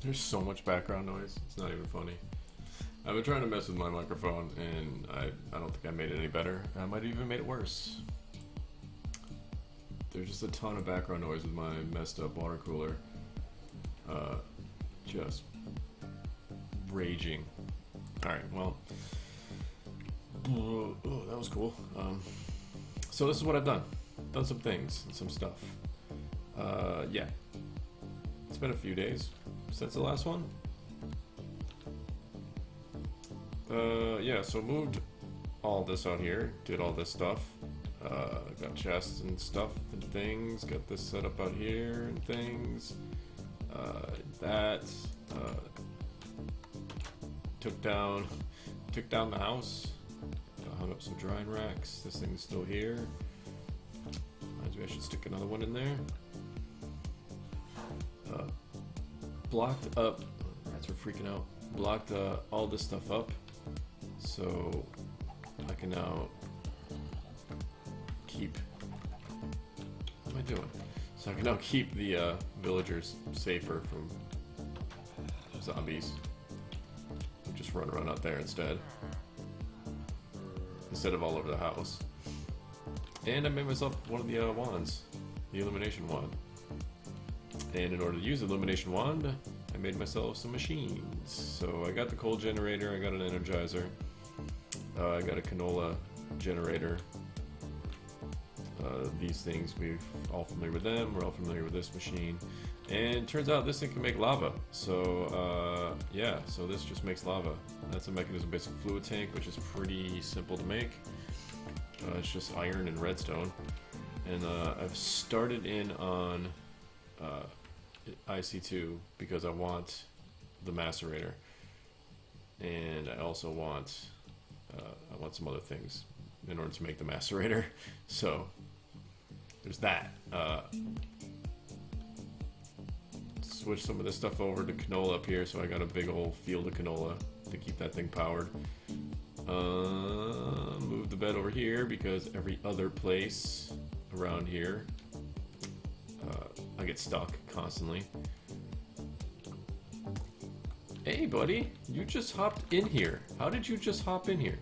There's so much background noise. It's not even funny. I've been trying to mess with my microphone, and I don't think I made it any better. I might have even made it worse. There's just a ton of background noise with my messed up water cooler. Just raging. Alright, well. Oh, that was cool. So this is what I've done. Done some things, some stuff. Yeah. It's been a few days since the last one. Yeah, so moved all this out here, did all this stuff. Got chests and stuff and things, got this set up out here and things. Took down the house, hung up some drying racks. This thing's still here. Reminds me I should stick another one in there. Blocked up, rats are freaking out. Blocked all this stuff up, so I can now keep. What am I doing? So I can now keep the villagers safer from zombies. Just run around out there instead of all over the house. And I made myself one of the wands, the illumination wand. And in order to use the illumination wand, I made myself some machines. So I got the coal generator, I got an energizer, I got a canola generator. These things, we're all familiar with them, we're all familiar with this machine. And turns out this thing can make lava. So yeah, so this just makes lava. That's a mechanism basic fluid tank, which is pretty simple to make. It's just iron and redstone. And I've started in on IC2 because I want the macerator. And I also want some other things in order to make the macerator. So there's that. Switch some of this stuff over to canola up here, so I got a big old field of canola to keep that thing powered. Move the bed over here because every other place around here I get stuck constantly. Hey buddy, you just hopped in here. How did you just hop in here?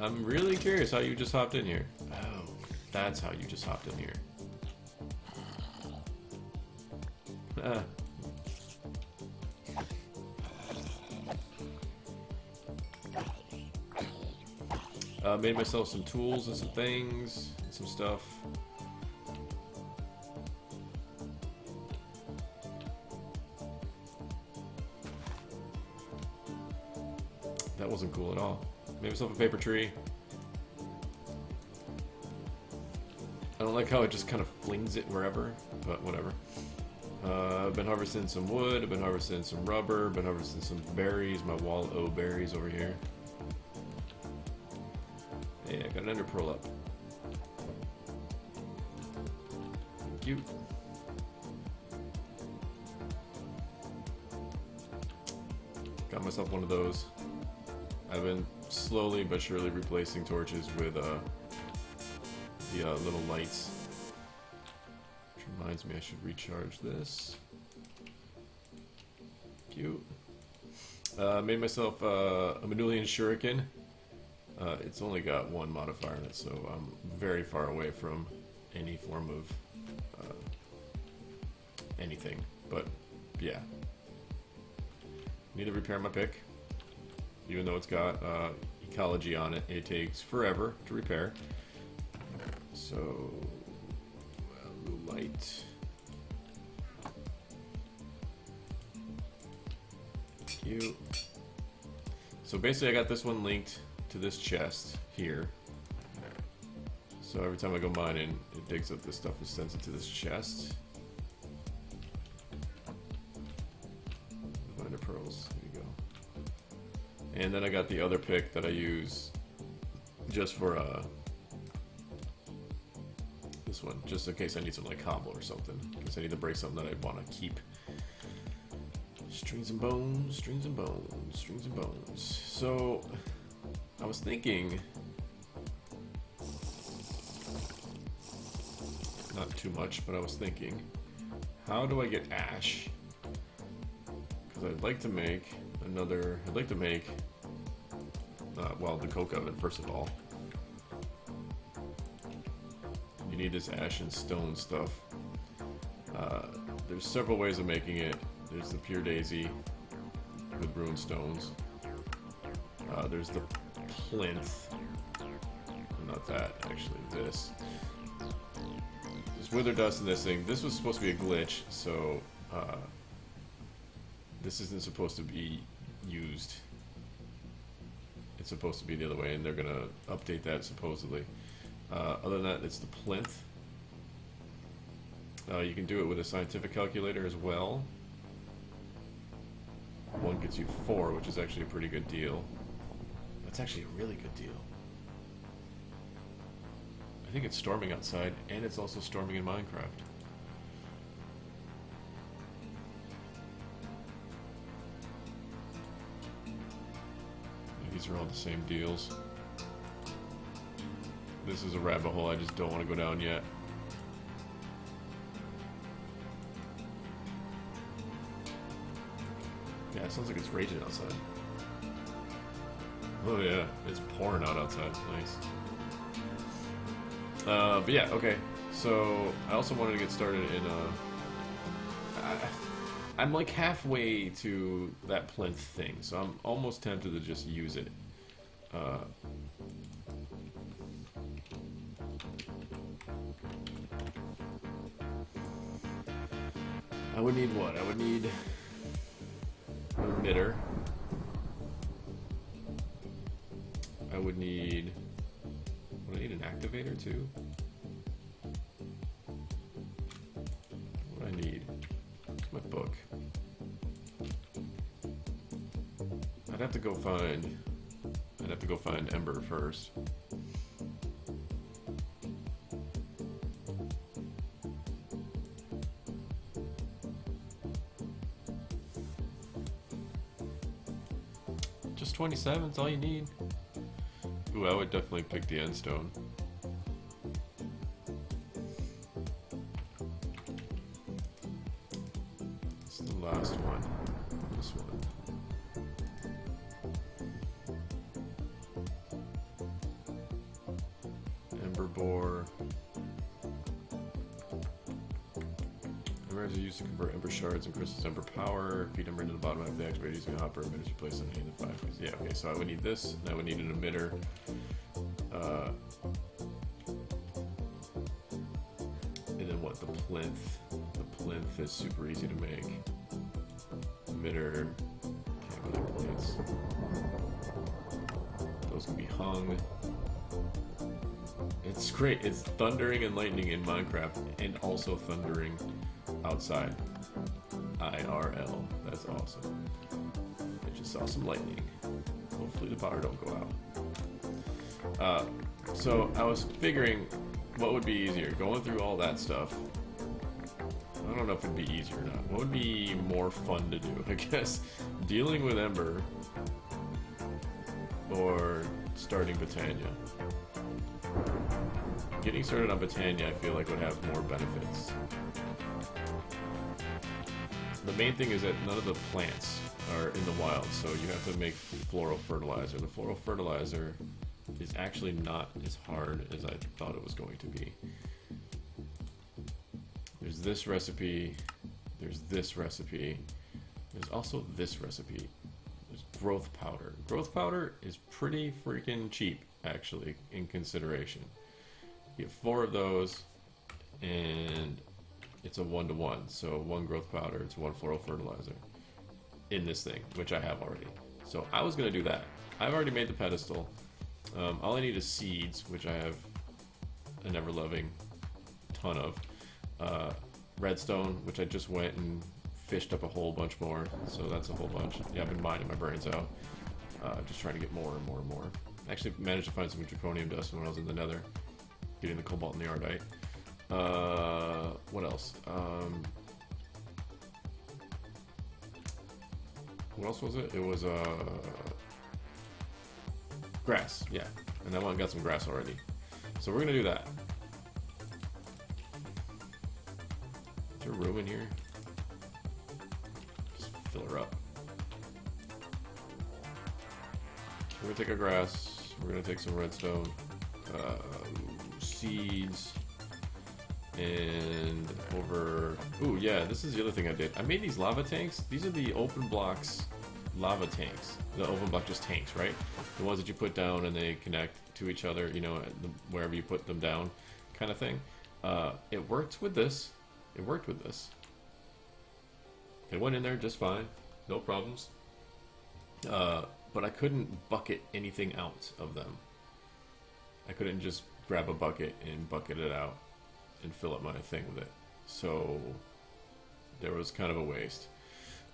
I'm really curious how you just hopped in here. Oh, that's how you just hopped in here. Made myself some tools and some things, and some stuff. That wasn't cool at all. Made myself a paper tree. I don't like how it just kind of flings it wherever, but whatever. I've been harvesting some wood, I've been harvesting some rubber, been harvesting some berries, my wall O berries over here. Hey, I got an ender pearl up. Cute. Got myself one of those. I've been slowly but surely replacing torches with the little lights. Which reminds me I should recharge this. Cute. Made myself a Manulian shuriken. It's only got one modifier in it, so I'm very far away from any form of anything. But yeah. Need to repair my pick. Even though it's got ecology on it, it takes forever to repair. So, blue light. Cute. So basically I got this one linked to this chest here. So every time I go mining, it digs up this stuff and sends it to this chest. Ender pearls, there you go. And then I got the other pick that I use just for this one, just in case I need some like cobble or something. In case I need to break something that I want to keep. Strings and bones, strings and bones, strings and bones. So I was thinking, not too much, but I was thinking how do I get ash? Because I'd like to make another, well, the coke oven first of all. You need this ash and stone stuff. There's several ways of making it. There's the pure daisy with ruined stones. There's the plinth. Not that, actually, this. There's wither dust in this thing. This was supposed to be a glitch, so this isn't supposed to be used. It's supposed to be the other way, and they're gonna update that supposedly. Other than that, it's the plinth. You can do it with a scientific calculator as well. One gets you 4, which is actually a pretty good deal. That's actually a really good deal. I think it's storming outside, and it's also storming in Minecraft. These are all the same deals. This is a rabbit hole I just don't want to go down yet. Yeah, it sounds like it's raging outside. Oh yeah, it's pouring out outside. Nice. But yeah, okay. So I also wanted to get started in I'm like halfway to that plinth thing, so I'm almost tempted to just use it. I would need what? I would need an emitter. I would need... Would I need an activator too? What do I need? Where's my book? I'd have to go find Ember first. Just 27 is all you need. Ooh, I would definitely pick the end stone. It's the last one. This one. Ember boar. Embers are used to convert ember shards and crystals to ember power. Feed ember into the bottom of the activator using a hopper. Emitters replace on any of the 5 ways. Yeah, okay, so I would need this, and I would need an emitter. And then what? The plinth. The plinth is super easy to make. Emitter. Can't really plates. Those can be hung. It's great. It's thundering and lightning in Minecraft, and also thundering outside. IRL. That's awesome. I just saw some lightning. Hopefully the power don't go out. So I was figuring what would be easier, going through all that stuff. I don't know if it'd be easier or not. What would be more fun to do? I guess dealing with Ember or starting Botania. Getting started on Botania I feel like would have more benefits. The main thing is that none of the plants are in the wild, so you have to make floral fertilizer. The floral fertilizer is actually not as hard as I thought it was going to be. There's this recipe, there's this recipe, there's also this recipe. There's growth powder. Growth powder is pretty freaking cheap, actually, in consideration. You get 4 of those, and it's a 1-to-1. So 1 growth powder, it's 1 floral fertilizer in this thing, which I have already. So I was going to do that. I've already made the pedestal. All I need is seeds, which I have an ever-loving ton of. Redstone, which I just went and fished up a whole bunch more. So that's a whole bunch. Yeah, I've been mining my brains out. Just trying to get more and more and more. Actually managed to find some draconium dust when I was in the nether. Getting the cobalt and the ardite. What else? What else was it? It was grass, yeah. And I went and got some grass already. So we're gonna do that. Is there room in here? we're gonna take our grass. We're gonna take some redstone, seeds, and over. Ooh, yeah, this is the other thing I did. I made these lava tanks. These are the open blocks lava tanks. The open block just tanks, right? The ones that you put down and they connect to each other, you know, wherever you put them down, kind of thing. It worked with this. It worked with this. It went in there just fine, no problems. But I couldn't bucket anything out of them. I couldn't just grab a bucket and bucket it out and fill up my thing with it. So there was kind of a waste.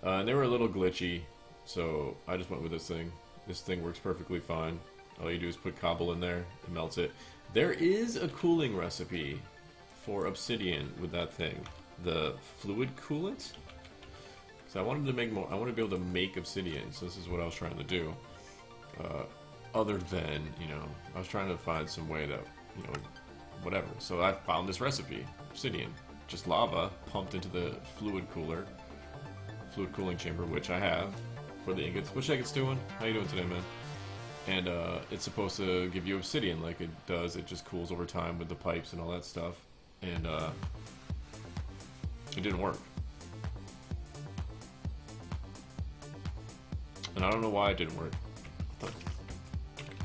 And they were a little glitchy, so I just went with this thing. This thing works perfectly fine. All you do is put cobble in there, it melts it. There is a cooling recipe for obsidian with that thing. The fluid coolant? So I wanted to make more. I want to be able to make obsidian. So this is what I was trying to do. Other than, you know, I was trying to find some way that, you know, whatever. So I found this recipe: obsidian, just lava pumped into the fluid cooling chamber, which I have for the ingots. What's ingots doing? How you doing today, man? And it's supposed to give you obsidian, like it does. It just cools over time with the pipes and all that stuff. And it didn't work. And I don't know why it didn't work.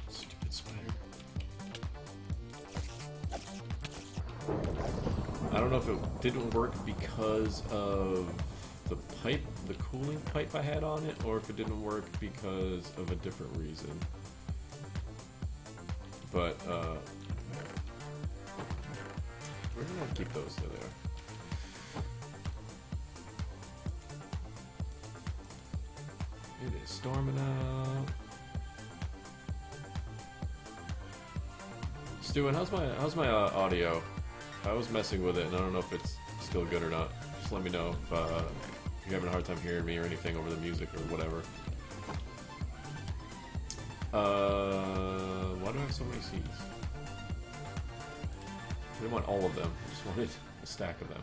Stupid spider. I don't know if it didn't work because of the pipe, the cooling pipe I had on it, or if it didn't work because of a different reason. But, where did I keep those? There they are. It is storming out. Stuart, how's my audio? I was messing with it, and I don't know if it's still good or not. Just let me know if you're having a hard time hearing me or anything over the music or whatever. Why do I have so many seeds? I didn't want all of them. I just wanted a stack of them.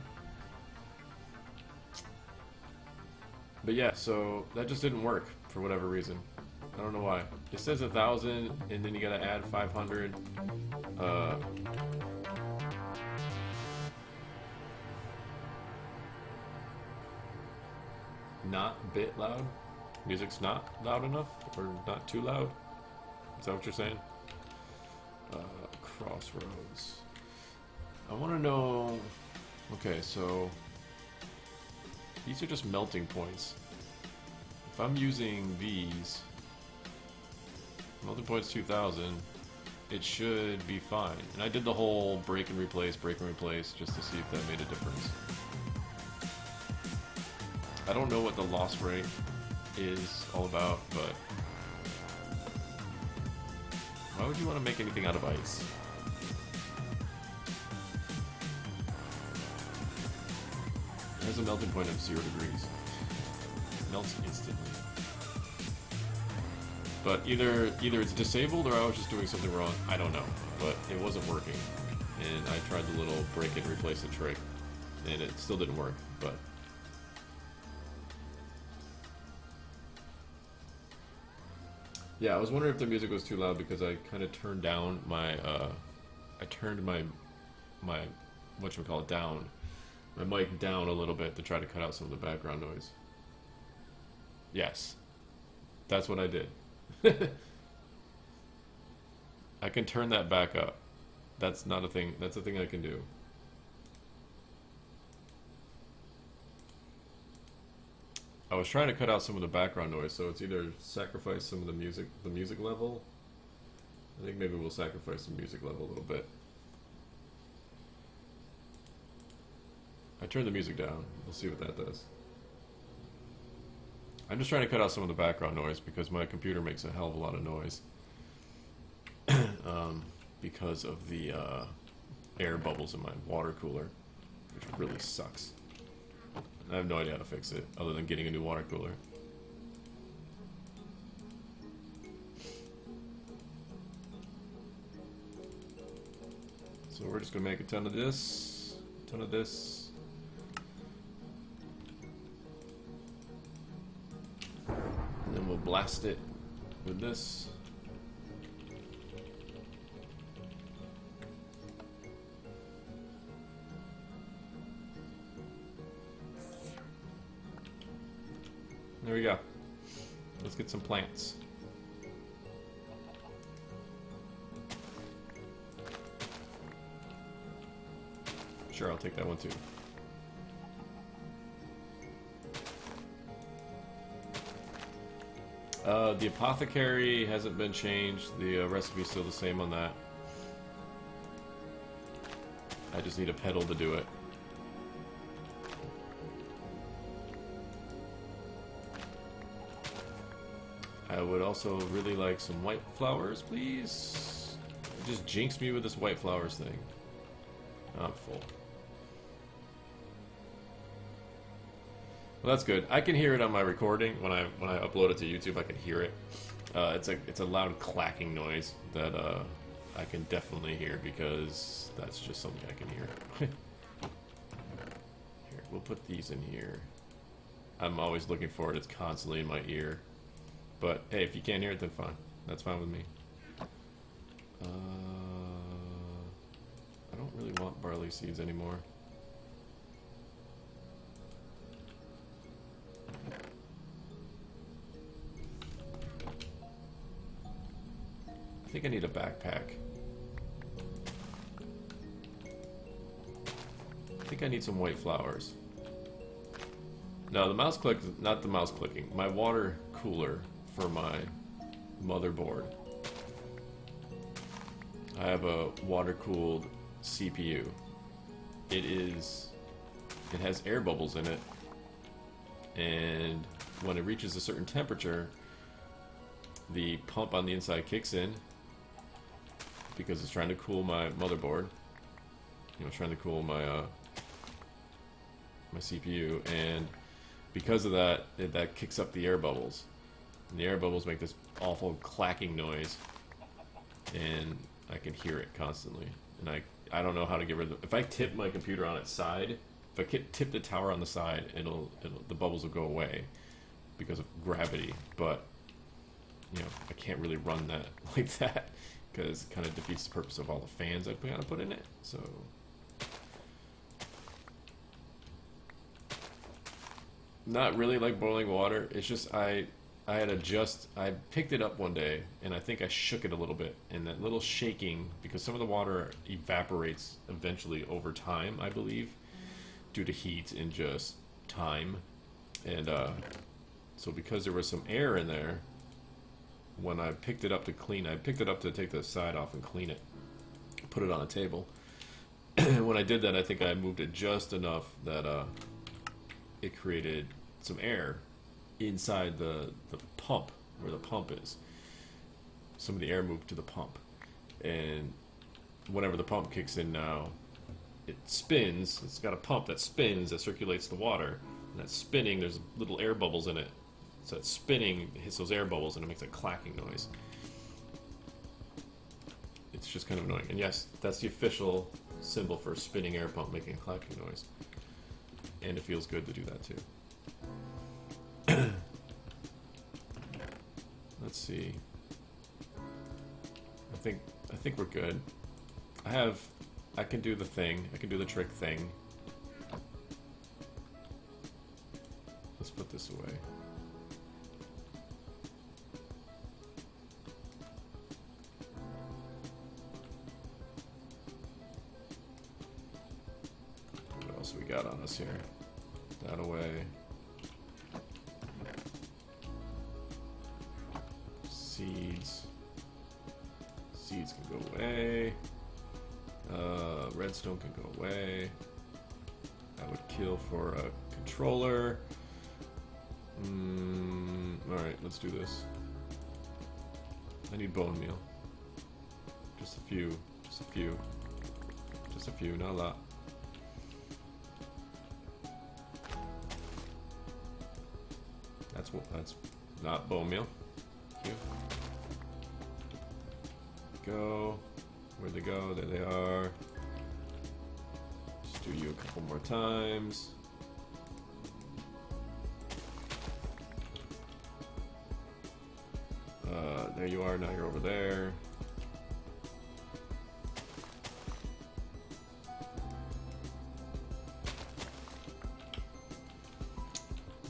But yeah, so that just didn't work for whatever reason. I don't know why. It says 1,000, and then you gotta add 500. Not bit loud? Music's not loud enough? Or not too loud? Is that what you're saying? Crossroads. I want to know... Okay, so... These are just melting points. If I'm using these... Melting points 2000, it should be fine. And I did the whole break and replace, just to see if that made a difference. I don't know what the loss rate is all about, but... Why would you want to make anything out of ice? It has a melting point of 0 degrees. It melts instantly. But either it's disabled or I was just doing something wrong. I don't know. But it wasn't working. And I tried the little break and replace the trick. And it still didn't work. But... yeah, I was wondering if the music was too loud because I kind of turned down my, I turned my whatchamacallit down, my mic down a little bit to try to cut out some of the background noise. Yes, that's what I did. I can turn that back up. That's not a thing, that's a thing I can do. I was trying to cut out some of the background noise, so it's either sacrifice some of the music level. I think maybe we'll sacrifice the music level a little bit. I turned the music down. We'll see what that does. I'm just trying to cut out some of the background noise because my computer makes a hell of a lot of noise. Because of the air bubbles in my water cooler, which really sucks. I have no idea how to fix it, other than getting a new water cooler. So we're just gonna make a ton of this, and then we'll blast it with this. There we go. Let's get some plants. Sure, I'll take that one too. The apothecary hasn't been changed. The recipe's still the same on that. I just need a pedal to do it. I would also really like some white flowers, please. It just jinxed me with this white flowers thing. I'm full. Well, that's good. I can hear it on my recording when I upload it to YouTube. I can hear it. It's a loud clacking noise that I can definitely hear because that's just something I can hear. Here, we'll put these in here. I'm always looking for it. It's constantly in my ear. But hey, if you can't hear it, then fine. That's fine with me. I don't really want barley seeds anymore. I think I need a backpack. I think I need some white flowers. No, the mouse click, not the mouse clicking. My water cooler for my motherboard. I have a water-cooled CPU. It has air bubbles in it, and when it reaches a certain temperature, the pump on the inside kicks in because it's trying to cool my motherboard. You know, trying to cool my my CPU, and because of that, that kicks up the air bubbles. And the air bubbles make this awful clacking noise, and I can hear it constantly. And I don't know how to get rid of it. If I tip my computer on its side, if I tip the tower on the side, the bubbles will go away because of gravity. But you know, I can't really run that like that because it kind of defeats the purpose of all the fans I gotta put in it. So. Not really like boiling water. It's just I picked it up one day and I think I shook it a little bit, and that little shaking, because some of the water evaporates eventually over time, I believe, due to heat and just time. And so because there was some air in there, when I picked it up to clean, I picked it up to take the side off and clean it, put it on a table. When I did that, I think I moved it just enough that it created some air inside the pump, where the pump is. Some of the air moved to the pump, and whenever the pump kicks in now, it spins. It's got a pump that spins, that circulates the water, and that spinning, there's little air bubbles in it. So that spinning hits those air bubbles and it makes a clacking noise. It's just kind of annoying. And yes, that's the official symbol for a spinning air pump making a clacking noise. And it feels good to do that too. Let's see. I think we're good. I can do the thing. I can do the trick thing. Let's put this away. What else we got on us here? That away. Seeds. Seeds can go away. Redstone can go away. I would kill for a controller. Alright, let's do this. I need bone meal. Just a few. Just a few. Just a few, not a lot. That's not bone meal. Thank you. Go. Where'd they go? There they are. Just do you a couple more times. There you are. Now you're over there.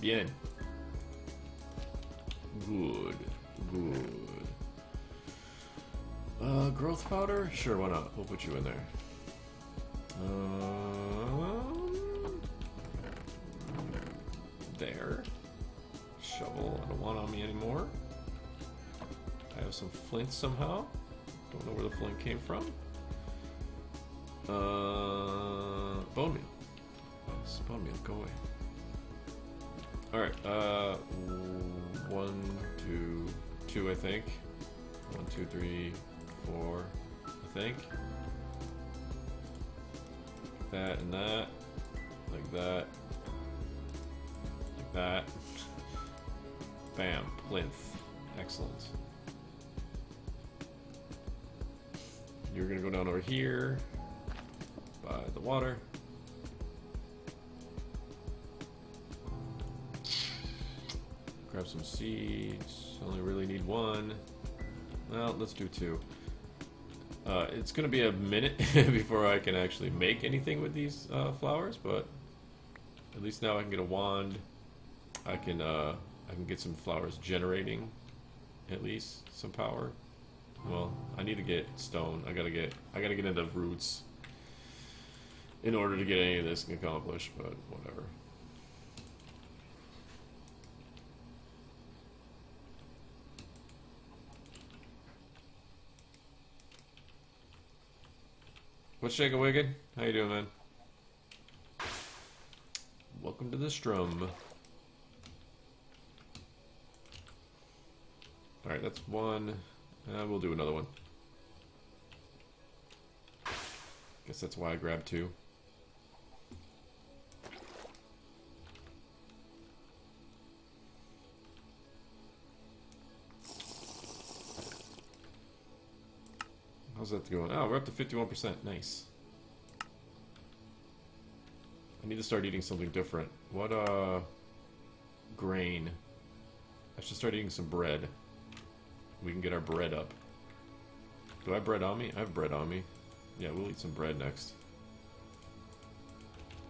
Bien. Good. Good. Growth powder? Sure, why not? We'll put you in there. There. Shovel. I don't want on me anymore. I have some flint somehow. Don't know where the flint came from. Bone meal. Nice. Bone meal, go away. Alright, 1, 2, 2 I think. 1, 2, 3, 4, I think. That and that. Like that. Like that. Bam. Plinth. Excellent. You're gonna go down over here by the water. Grab some seeds. Only really need 1. Well, let's do 2. It's gonna be a minute before I can actually make anything with these flowers, but at least now I can get a wand. I can get some flowers generating at least some power. Well, I need to get stone. I gotta get into roots in order to get any of this accomplished, but whatever. What's shaking, Wicked? How you doing, man? Welcome to the strum. Alright, that's 1. We'll do another one. Guess that's why I grabbed 2. How's that going? Oh, we're up to 51%. Nice. I need to start eating something different. What, grain. I should start eating some bread. We can get our bread up. Do I have bread on me? I have bread on me. Yeah, we'll eat some bread next.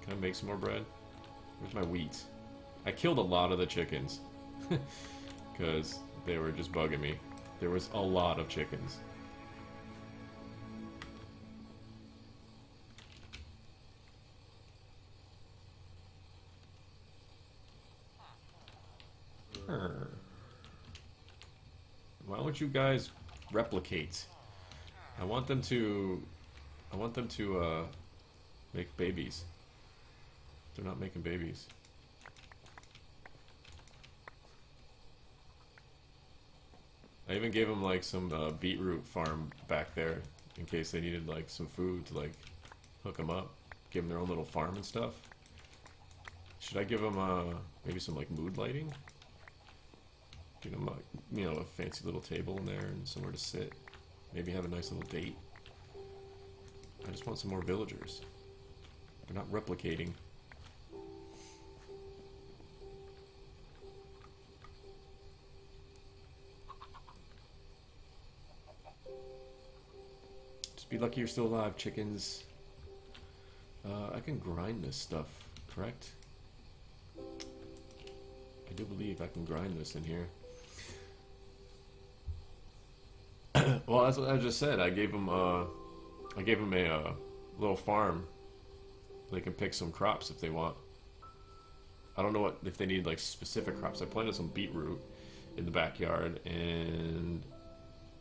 Can I make some more bread? Where's my wheat? I killed a lot of the chickens. Because they were just bugging me. There was a lot of chickens. Why don't you guys replicate? I want them to make babies. They're not making babies. I even gave them like some beetroot farm back there in case they needed like some food to like hook them up, give them their own little farm and stuff. Should I give them maybe some like mood lighting? Give them a, you know, a fancy little table in there and somewhere to sit. Maybe have a nice little date. I just want some more villagers. They're not replicating. Just be lucky you're still alive, chickens. I can grind this stuff, correct? I do believe I can grind this in here. Well, that's what I just said. I gave them a little farm. They can pick some crops if they want. I don't know if they need like specific crops. I planted some beetroot in the backyard, and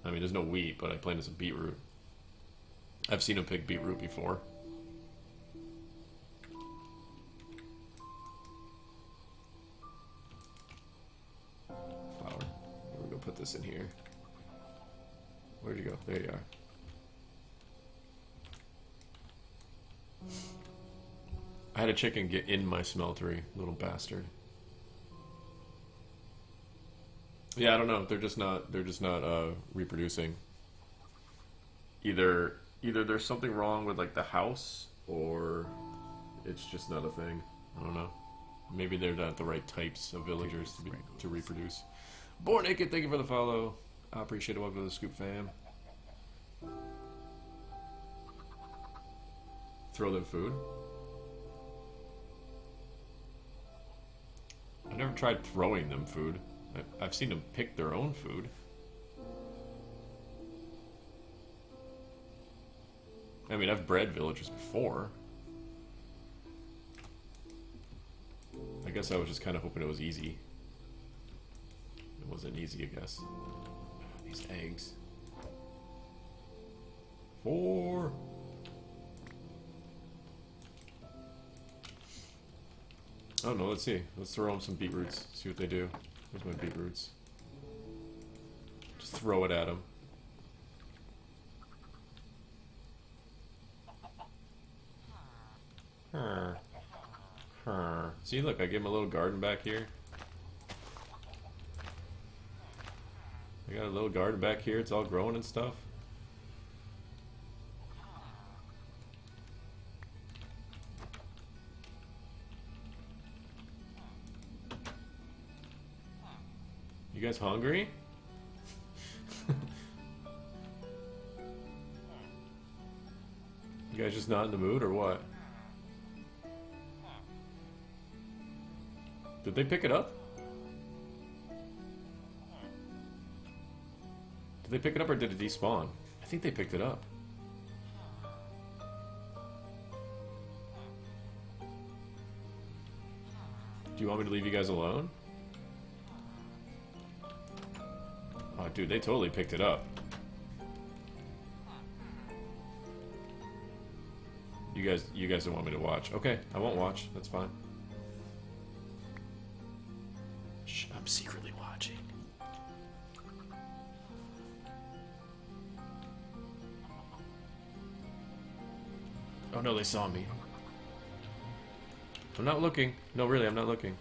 I mean, there's no wheat, but I planted some beetroot. I've seen them pick beetroot before. Flour. We're gonna put this in here. Where'd you go? There you are. I had a chicken get in my smeltery, little bastard. Yeah, I don't know. They're just not reproducing. Either there's something wrong with like the house, or it's just not a thing. I don't know. Maybe they're not the right types of villagers to reproduce. Born Naked, thank you for the follow. I appreciate it. Welcome to the Scoop fam. Throw them food. I never tried throwing them food. I've seen them pick their own food. I mean, I've bred villagers before. I guess I was just kind of hoping it was easy. It wasn't easy, I guess. These eggs. 4. Oh no, let's see. Let's throw them some beetroots. See what they do. Where's my beetroots? Just throw it at them. See, look, I gave him a little garden back here. I got a little garden back here. It's all growing and stuff. You guys hungry? You guys just not in the mood or what? Did they pick it up? Did they pick it up or did it despawn? I think they picked it up. Do you want me to leave you guys alone? Oh, dude, they totally picked it up. You guys don't want me to watch. Okay, I won't watch. That's fine. Shh, I'm secretly watching. Oh no, they saw me. I'm not looking. No, really, I'm not looking.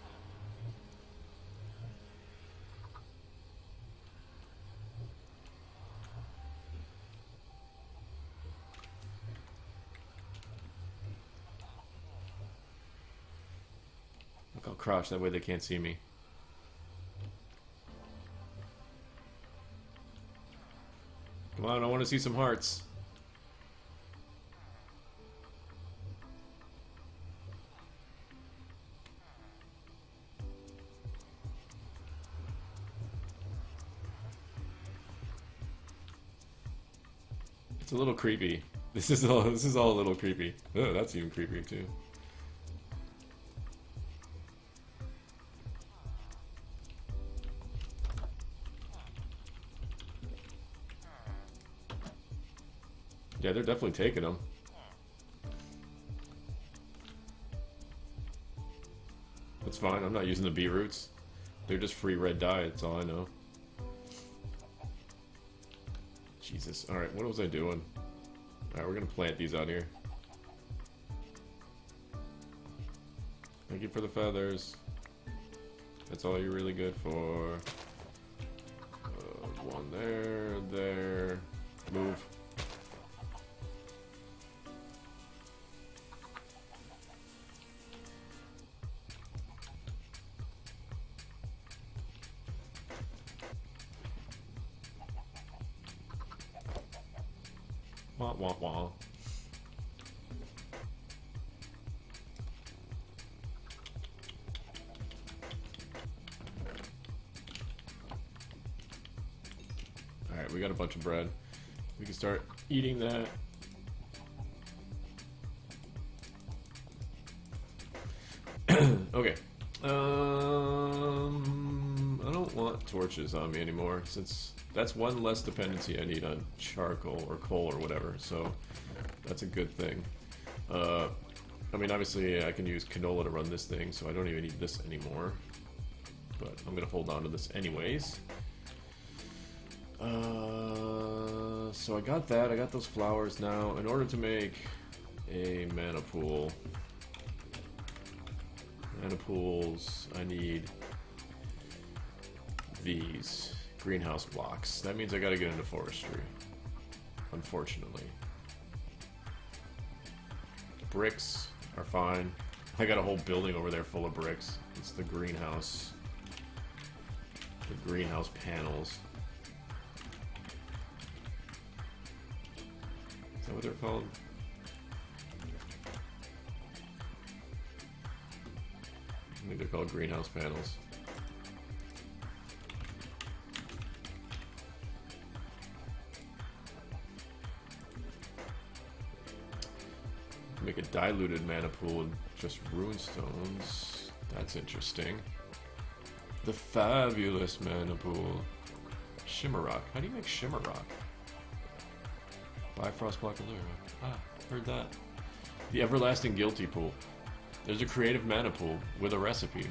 Look, I'll crouch, that way they can't see me. Come on, I want to see some hearts. It's a little creepy. This is all a little creepy. Oh, that's even creepier too. Yeah, they're definitely taking them. That's fine. I'm not using the beetroots. They're just free red dye. That's all I know. Jesus. Alright, what was I doing? Alright, we're gonna plant these out here. Thank you for the feathers. That's all you're really good for. One there. Move. Wah, wah, wah. Alright, we got a bunch of bread. We can start eating that. Okay. I don't want torches on me anymore, since that's one less dependency I need on charcoal or coal or whatever, so that's a good thing. I mean, obviously I can use canola to run this thing, so I don't even need this anymore. But I'm gonna hold on to this anyways. So I got that, I got those flowers now. In order to make a mana pool, mana pools, I need these greenhouse blocks. That means I gotta get into forestry, unfortunately. Bricks are fine. I got a whole building over there full of bricks. It's the greenhouse. The greenhouse panels. Is that what they're called? I think they're called greenhouse panels. Make a diluted mana pool and just rune stones. That's interesting. The fabulous mana pool. Shimmerrock. How do you make Shimmerrock? Bifrost Block Allure. Ah, heard that. The Everlasting Guilty pool. There's a creative mana pool with a recipe.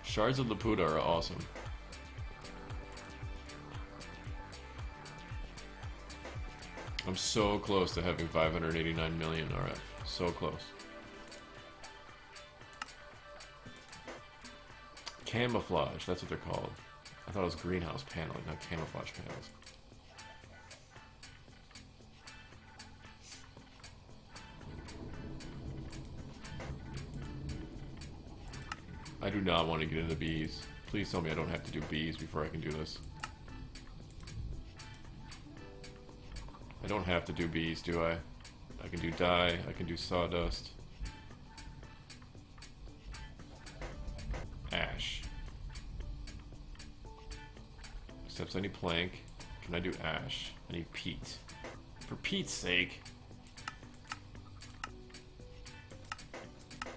Shards of Laputa are awesome. I'm so close to having 589 million RF. So close. Camouflage, that's what they're called. I thought it was greenhouse paneling, not camouflage panels. I do not want to get into bees. Please tell me I don't have to do bees before I can do this. I don't have to do bees, do I? I can do dye, I can do sawdust. Ash. Except I need plank. Can I do ash? I need peat. For Pete's sake.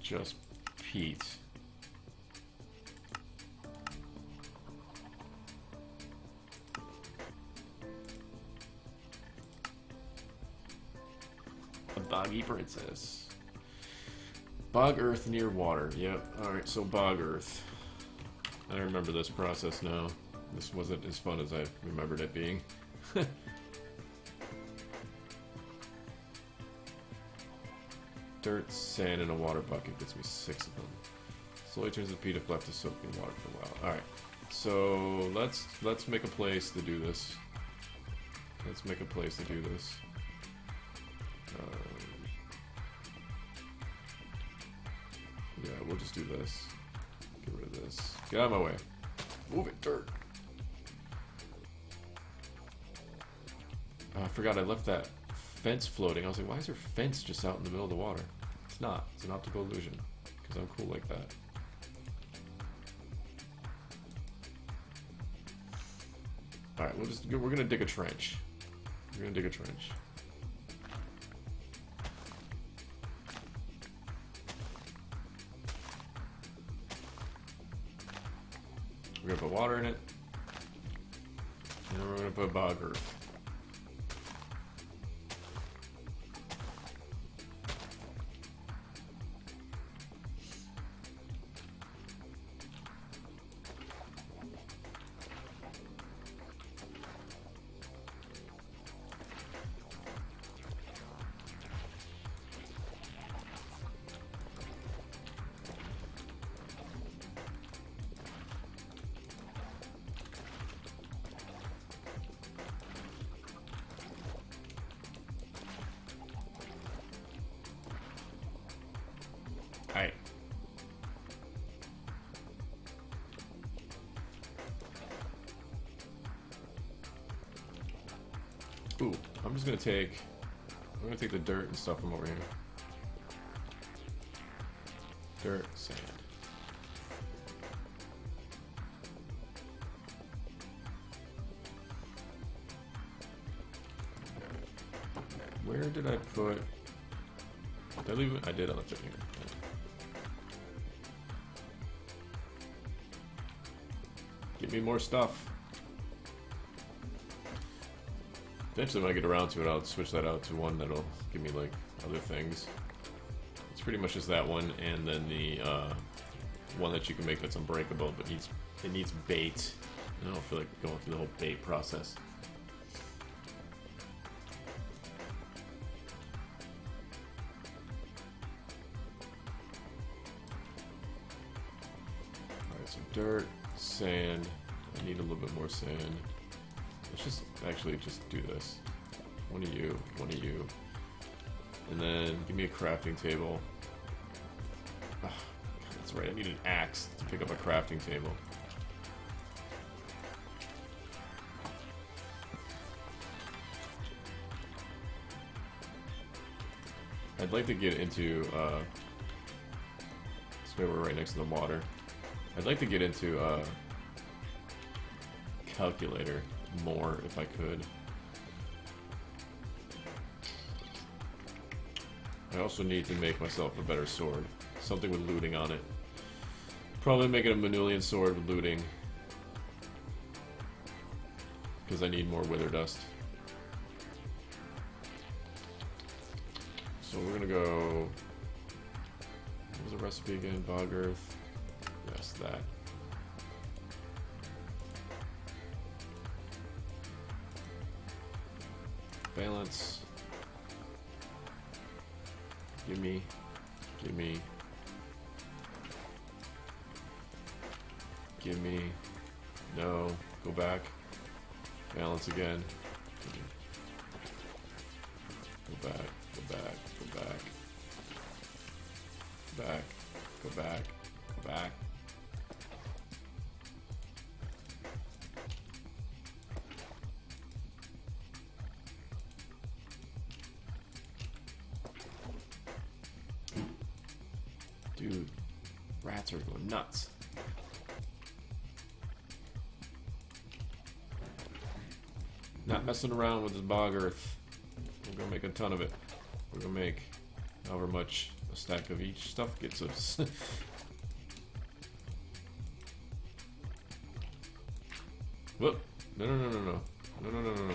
Just peat. Boggy princess. Bog earth near water. Yep. Alright, so bog earth. I remember this process now. This wasn't as fun as I remembered it being. Dirt, sand, and a water bucket gets me 6 of them. Slowly turns the peat if left to soak in water for a while. Alright. So let's make a place to do this. Let's make a place to do this. Yeah, we'll just do this. Get rid of this. Get out of my way. Move it, dirt. I forgot I left that fence floating. I was like, why is there a fence just out in the middle of the water? It's not. It's an optical illusion. Because I'm cool like that. Alright, we're gonna dig a trench. We're gonna dig a trench. We're gonna put water in it, and then we're gonna put bog earth. Alright. Ooh, I'm just gonna take the dirt and stuff from over here. Dirt, sand. Where did I put? Did I leave it? I did. I left it here. Give me more stuff. Eventually, when I get around to it, I'll switch that out to one that'll give me like other things. It's pretty much just that one, and then the one that you can make that's unbreakable, but it needs bait. I don't feel like going through the whole bait process. Alright, so dirt, sand. I need a little bit more sand. Let's just actually just do this. One of you, and then give me a crafting table. Oh, that's right, I need an axe to pick up a crafting table. I'd like to get into, so we're right next to the water. I'd like to get into calculator more if I could. I also need to make myself a better sword. Something with looting on it. Probably make it a Manulian sword with looting. Because I need more wither dust. So we're gonna go... What was the recipe again? Bog earth. Yes, that. Balance. Gimme. Gimme. Gimme. No. Go back. Balance again. Go back. Go back. Go back. Back. Go back. Go back. Dude, rats are going nuts. Not messing around with this bog earth. We're gonna make a ton of it. We're gonna make however much a stack of each stuff gets us. Whoop. No, no, no, no, no. No, no, no, no, no.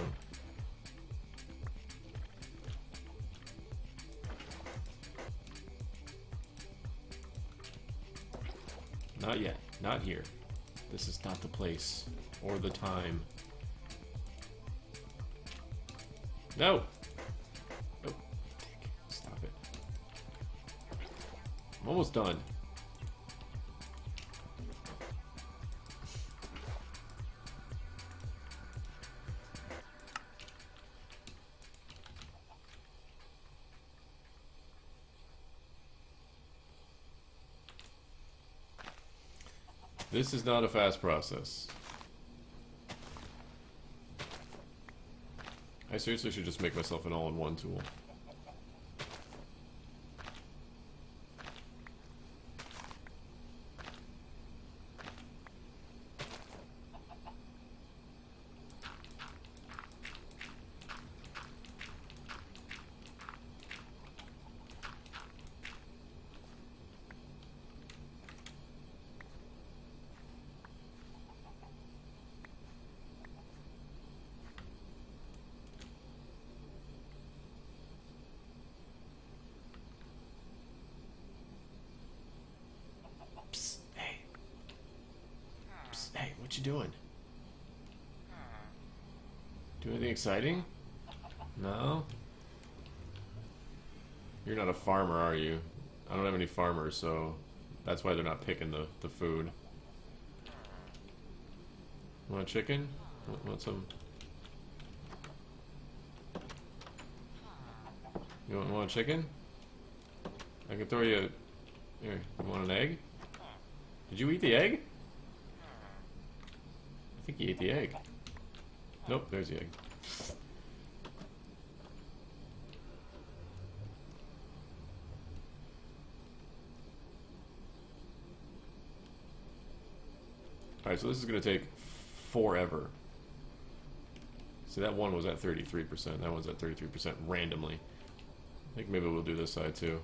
Not yet. Not here. This is not the place or the time. No! Oh, dick. Stop it. I'm almost done. This is not a fast process. I seriously should just make myself an all-in-one tool. What you doing? Do anything exciting? No? You're not a farmer, are you? I don't have any farmers, so that's why they're not picking the food. Want a chicken? Want some? You want a chicken? I can throw you a... Here, you want an egg? Did you eat the egg? I think he ate the egg. Nope, there's the egg. Alright, so this is going to take forever. See, that one was at 33%. That one's at 33% randomly. I think maybe we'll do this side too.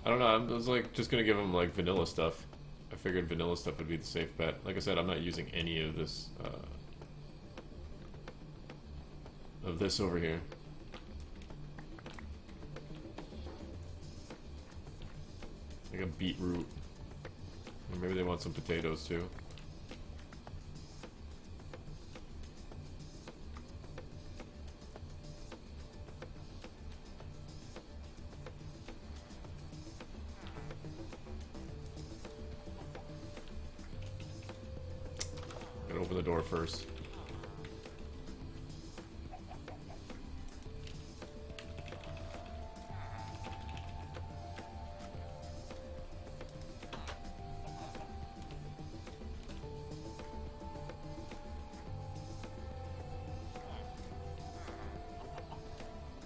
I don't know, I was like just gonna give him like vanilla stuff. I figured vanilla stuff would be the safe bet. Like I said, I'm not using any of this over here. Like a beetroot. Or maybe they want some potatoes too. Gotta open the door first.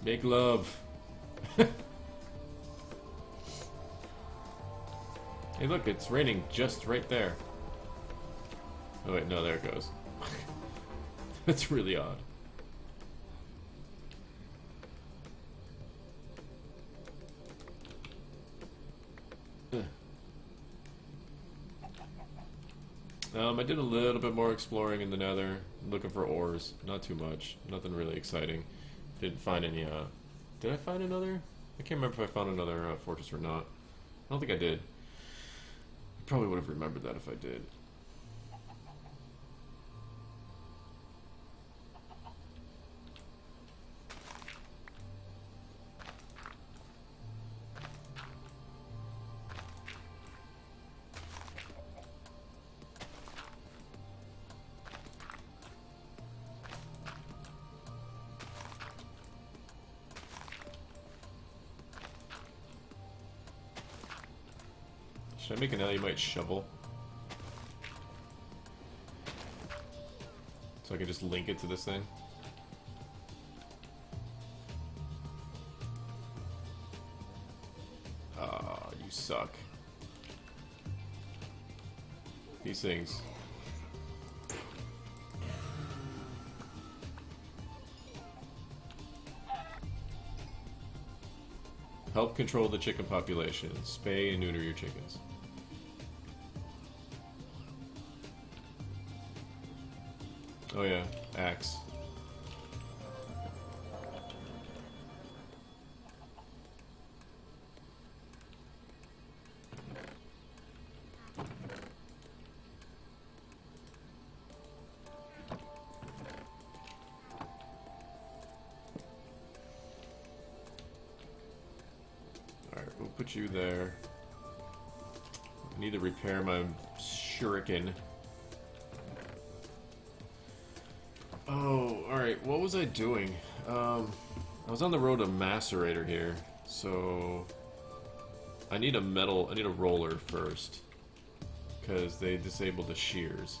Make love. Hey, look, it's raining just right there. Oh wait, no, there it goes. That's really odd. I did a little bit more exploring in the Nether, looking for ores. Not too much. Nothing really exciting. Didn't find any, Did I find another? I can't remember if I found another fortress or not. I don't think I did. Probably would have remembered that if I did. Should I make an Alumite shovel? So I can just link it to this thing? Ah, you suck. These things. Help control the chicken population. Spay and neuter your chickens. Oh yeah, axe. Alright, we'll put you there. I need to repair my shuriken. Oh, alright, what was I doing? I was on the road to Macerator here, so I need a roller first, because they disabled the shears.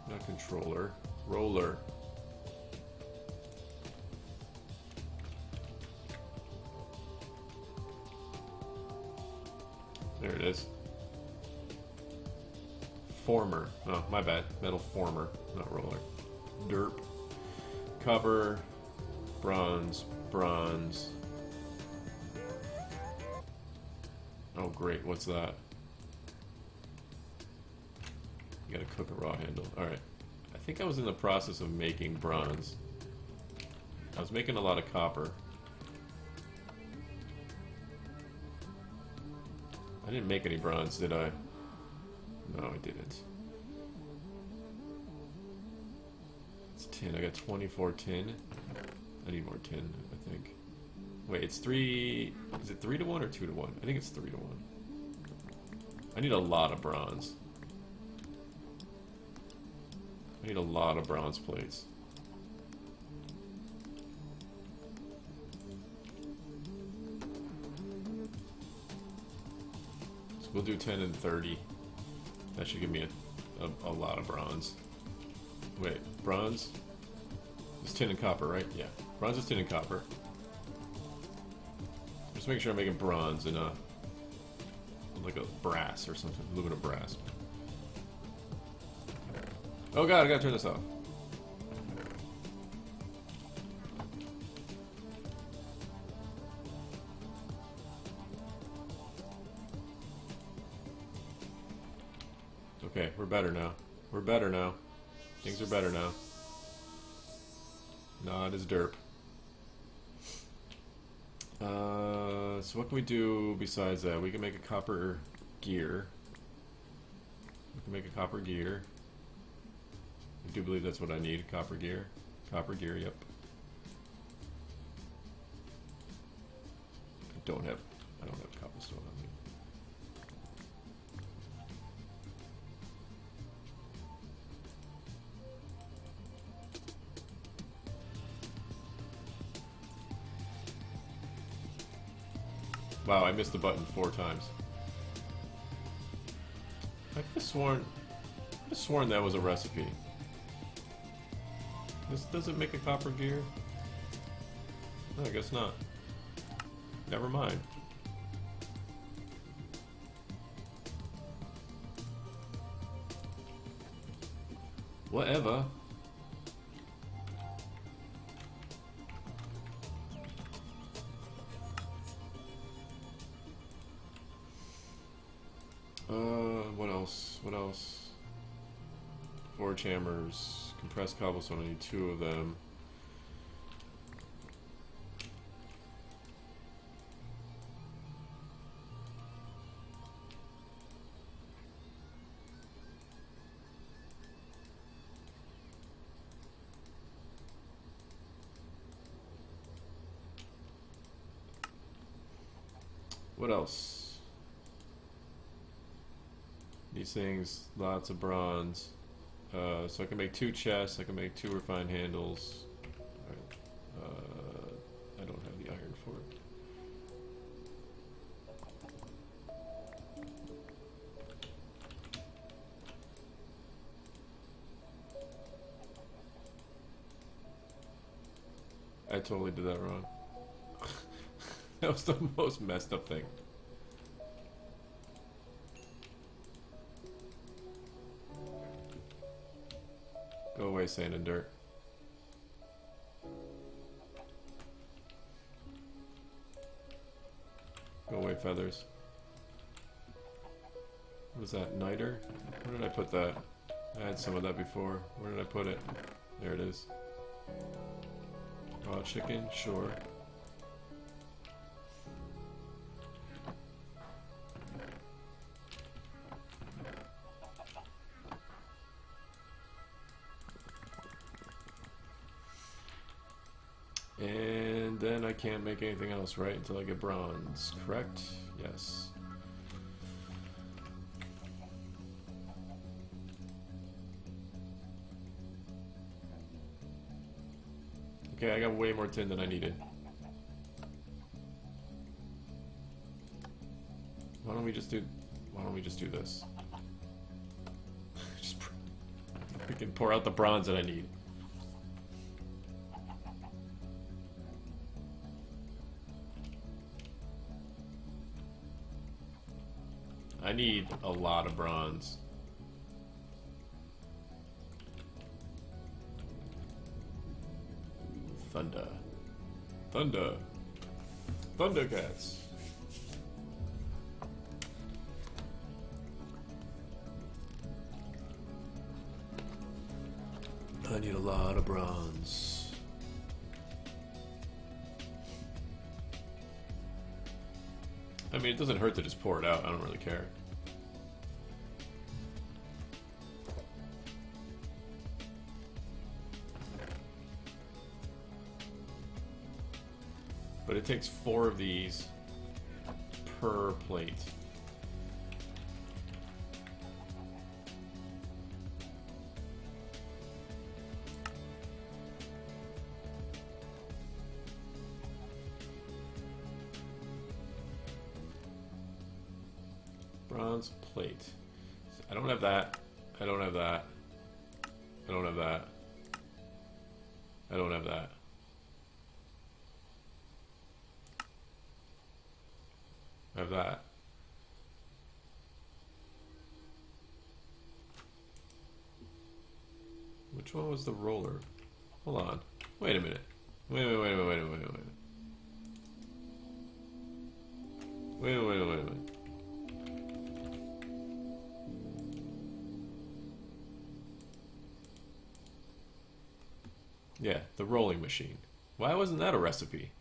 Not controller, roller. There it is. Former. Oh, my bad. Metal former, not roller. Derp. Copper. Bronze. Bronze. Oh, great. What's that? You gotta cook a raw handle. Alright. I think I was in the process of making bronze. I was making a lot of copper. I didn't make any bronze, did I? No, I didn't. It's tin. I got 24 tin. I need more tin, I think. Wait, it's 3... Is it 3 to 1 or 2 to 1? I think it's 3 to 1. I need a lot of bronze. I need a lot of bronze plates. We'll do 10 and 30. That should give me a lot of bronze. Wait, bronze? It's tin and copper, right? Yeah. Bronze is tin and copper. Just making sure I'm making bronze and like a brass or something. Aluminum brass. Oh god, I gotta turn this off. Okay, we're better now. We're better now. Things are better now. Not as derp. So what can we do besides that? We can make a copper gear. We can make a copper gear. I do believe that's what I need. Copper gear. Copper gear, yep. I don't have cobblestone on me. Wow, I missed the button 4 times. I could have sworn that was a recipe. This doesn't make a copper gear? No, I guess not. Never mind. Whatever. What else? What else? Forge hammers. Compressed cobblestone, I need 2 of them. What else? These things, lots of bronze. So I can make 2 chests, I can make 2 refined handles. Alright. I don't have the iron for it. I totally did that wrong. That was the most messed up thing. Go away, sand and dirt. Go away, feathers. What is that, niter? Where did I put that? I had some of that before. Where did I put it? There it is. Raw chicken? Sure. And then I can't make anything else, right? Until I get bronze, correct? Yes. Okay, I got way more tin than I needed. Why don't we just do this? Just we can pour out the bronze that I need. I need a lot of bronze. Thunder. Thunder. Thundercats. I need a lot of bronze. I mean, it doesn't hurt to just pour it out. I don't really care. But it takes 4 of these per plate. Bronze plate. I don't have that. I don't have that. I don't have that. I don't have that. I have that. Which one was the roller? Hold on. Wait a minute. Wait a minute. Yeah, the rolling machine. Why wasn't that a recipe?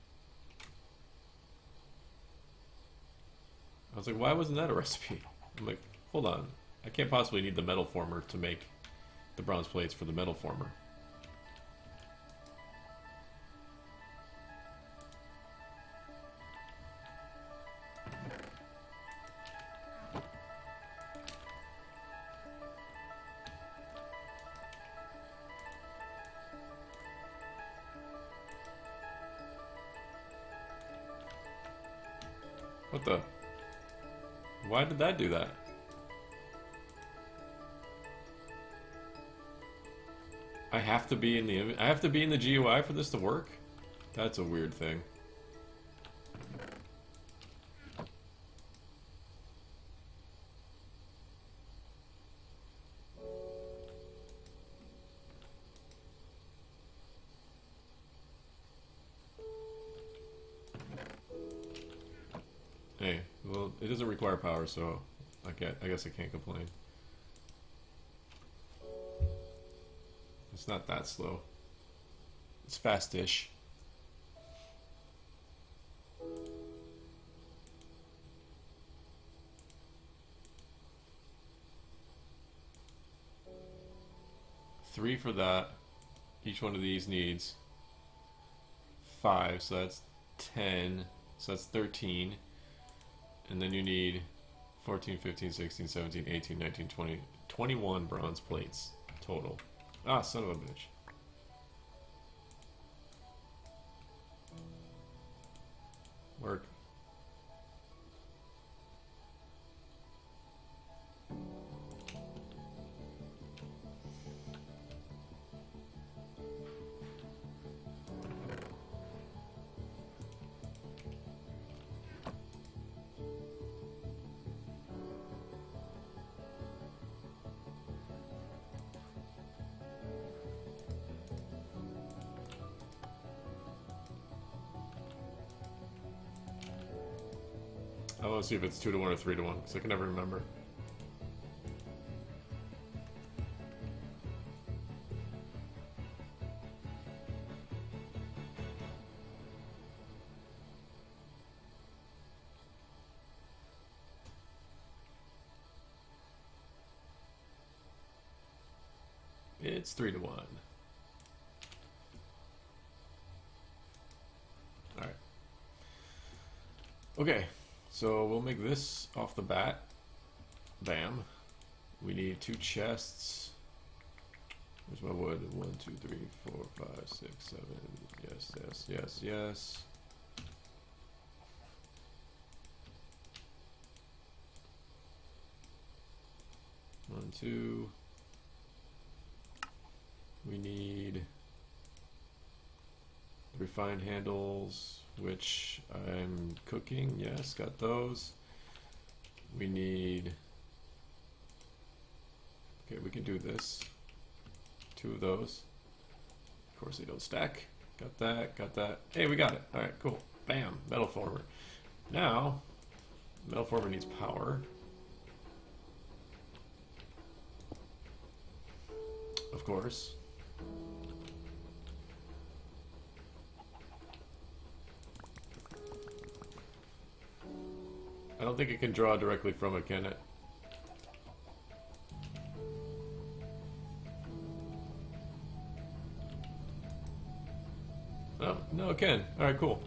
I was like, why wasn't that a recipe? I'm like, hold on. I can't possibly need the metal former to make the bronze plates for the metal former. What the? Why did that do that? I have to be in the GUI for this to work? That's a weird thing. Hey, well, it doesn't require power, so I guess I can't complain. It's not that slow. It's fast-ish. Three for that. Each one of these needs 5, so that's 10. So that's 13. And then you need 14, 15, 16, 17, 18, 19, 20, 21 bronze plates total. Ah, son of a bitch. Work. I want to see if it's 2 to 1 or 3 to 1, because I can never remember. It's 3 to 1. Alright. Okay. So we'll make this off the bat. Bam. We need 2 chests. Where's my wood? 1, 2, 3, 4, 5, 6, 7. Yes, yes, yes, yes. One, 2. We need refined handles, which I'm cooking. Yes, got those. We need... Okay, we can do this. 2 of those. Of course they don't stack. Got that, got that. Hey, we got it. Alright, cool. Bam, metal former. Now, metal former needs power. Of course. I don't think it can draw directly from it, can it? Oh, no, it can. Alright, cool.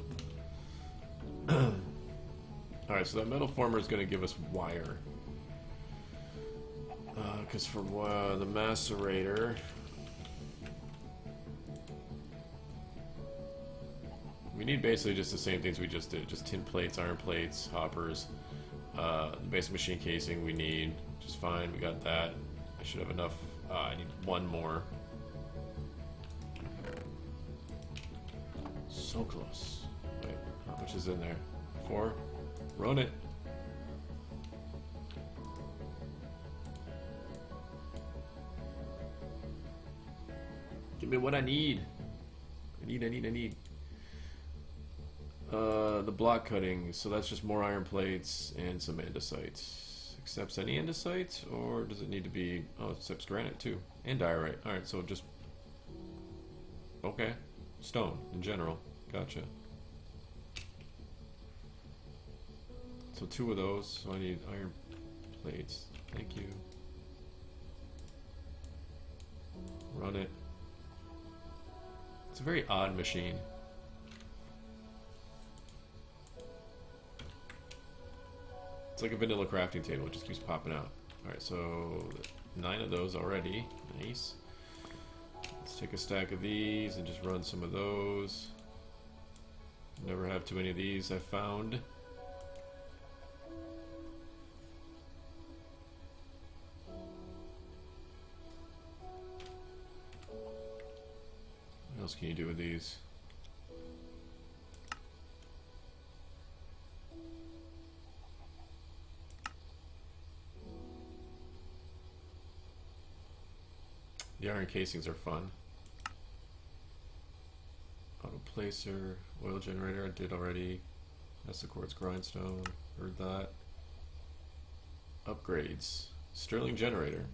Alright, so that metal former is going to give us wire. Because for the macerator... We need basically just the same things we just did. Just tin plates, iron plates, hoppers. The basic machine casing we need just fine. We got that. I should have enough. I need 1 more. So close. Wait, how much is in there? 4? Run it. Give me what I need. I need. The block cutting, so that's just more iron plates and some andesite. Accepts any andesite, or does it need to be... Oh, it accepts granite too. And diorite. Alright, so just... Okay. Stone, in general. Gotcha. So 2 of those, so I need iron plates. Thank you. Run it. It's a very odd machine. It's like a vanilla crafting table, it just keeps popping out. Alright, so 9 of those already. Nice. Let's take a stack of these and just run some of those. Never have too many of these, I found. else can you do with these? The iron casings are fun. Auto placer, oil generator, I did already. That's the quartz grindstone, heard that. Upgrades, Stirling generator.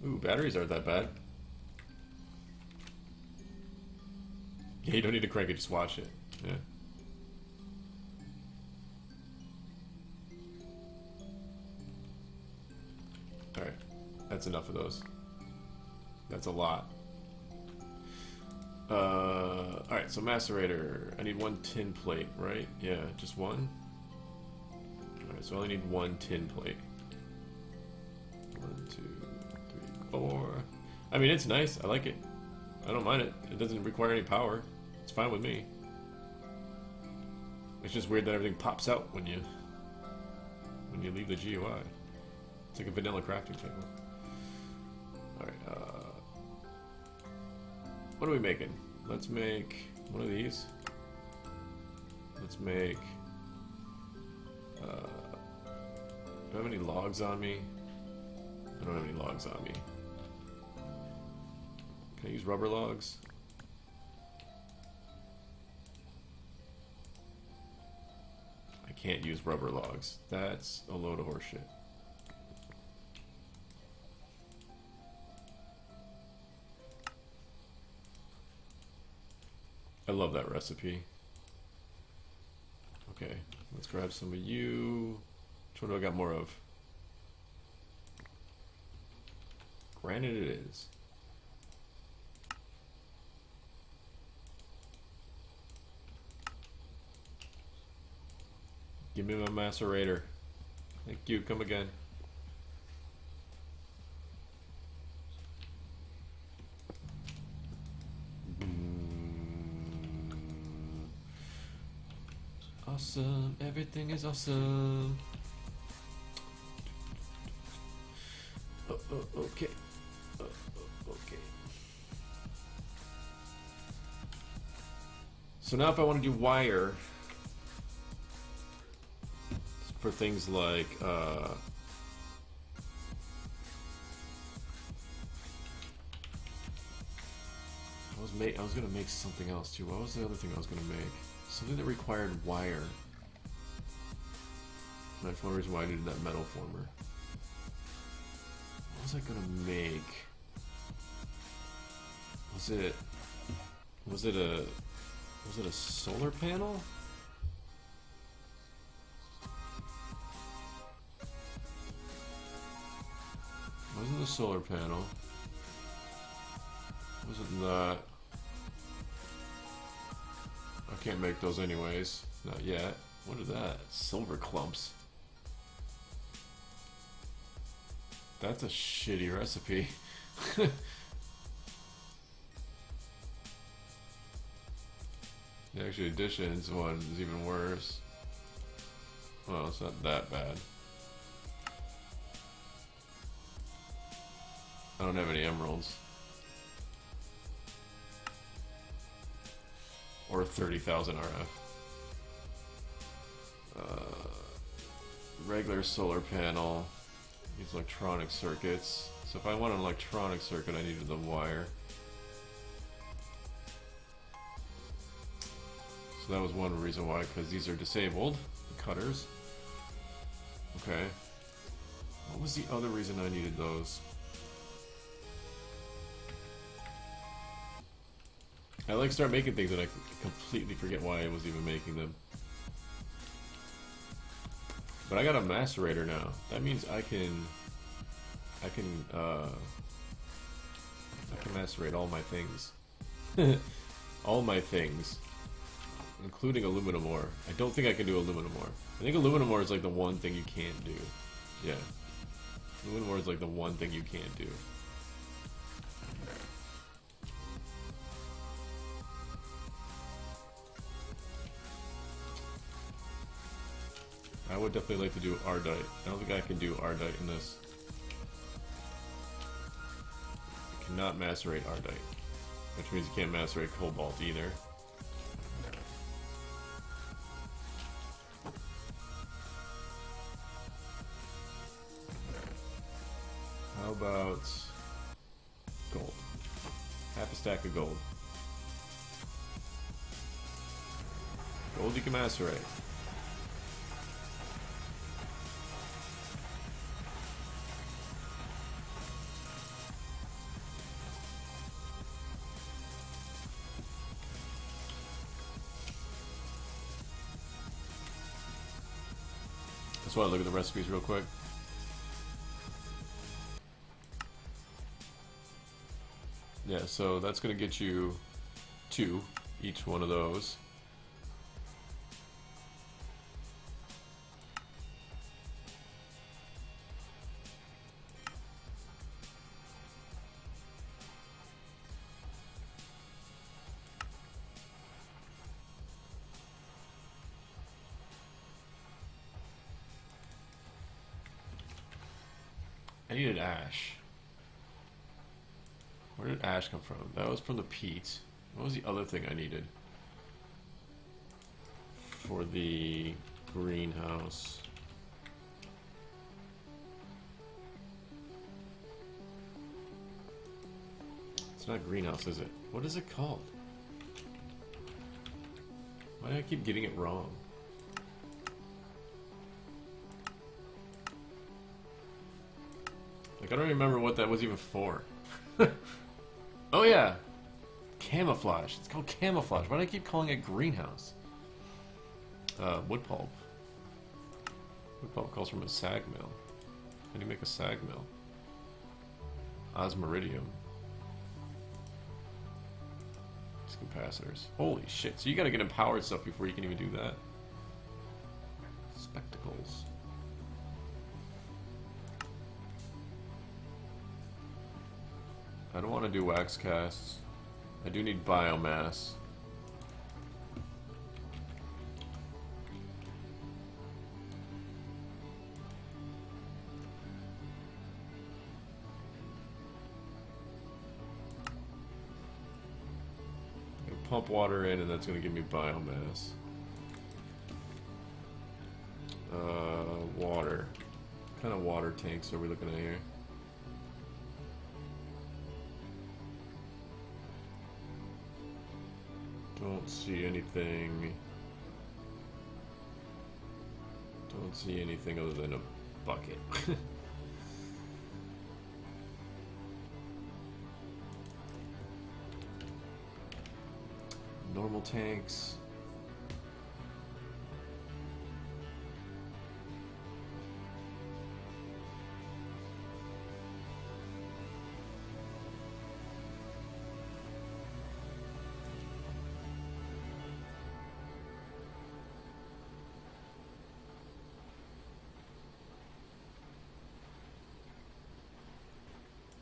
Ooh, batteries aren't that bad. Yeah, you don't need to crank it, just watch it. Yeah. Alright, that's enough of those. That's a lot. Alright, so macerator. I need one tin plate, right? Yeah, just one? Alright, so I only need one tin plate. 1, 2, 3, 4. I mean, it's nice. I like it. I don't mind it. It doesn't require any power. It's fine with me. It's just weird that everything pops out when you leave the GUI. It's like a vanilla crafting table. Alright, what are we making? Let's make one of these. Let's make... do I have any logs on me? I don't have any logs on me. Can I use rubber logs? I can't use rubber logs. That's a load of horseshit. I love that recipe. Okay, let's grab some of you. Which one do I got more of? Granite it is. Give me my macerator. Thank you, come again. Awesome, everything is awesome. Okay. Okay. So now if I want to do wire for things like I was gonna make something else too. What was the other thing I was gonna make? Something that required wire. And that's one reason why I needed that metal former. What was I gonna make? Was it a solar panel? Wasn't a solar panel. Wasn't that. I can't make those anyways. Not yet. What is that? Silver clumps. That's a shitty recipe. The actual additions one is even worse. Well, it's not that bad. I don't have any emeralds. Or 30,000 RF. Regular solar panel. Use electronic circuits. So if I want an electronic circuit, I needed the wire. So that was one reason why, because these are disabled, the cutters. Okay. What was the other reason I needed those? I like start making things and I completely forget why I was even making them. But I got a macerator now. That means I can macerate all my things. All my things. Including aluminum ore. I don't think I can do aluminum ore. I think aluminum ore is like the one thing you can't do. Yeah. Aluminum ore is like the one thing you can't do. I would definitely like to do Ardite. I don't think I can do Ardite in this. I cannot macerate Ardite, which means you can't macerate Cobalt either. How about gold? Half a stack of gold. Gold you can macerate. That's why I look at the recipes real quick. Yeah, so that's going to get you 2, each one of those. I needed ash. Where did ash come from? That was from the peat. What was the other thing I needed for the greenhouse? It's not greenhouse, is it? What is it called? Why do I keep getting it wrong? Like, I don't remember what that was even for. Oh yeah! Camouflage. It's called camouflage. Why do I keep calling it greenhouse? Wood pulp. Wood pulp calls from a sag mill. How do you make a sag mill? Osmiridium. These capacitors. Holy shit. So you gotta get empowered stuff before you can even do that. Spectacles. I don't want to do wax casts. I do need biomass. I'm gonna pump water in and that's going to give me biomass. Water. What kind of water tanks are we looking at here? Don't see anything. Don't see anything other than a bucket. Normal tanks.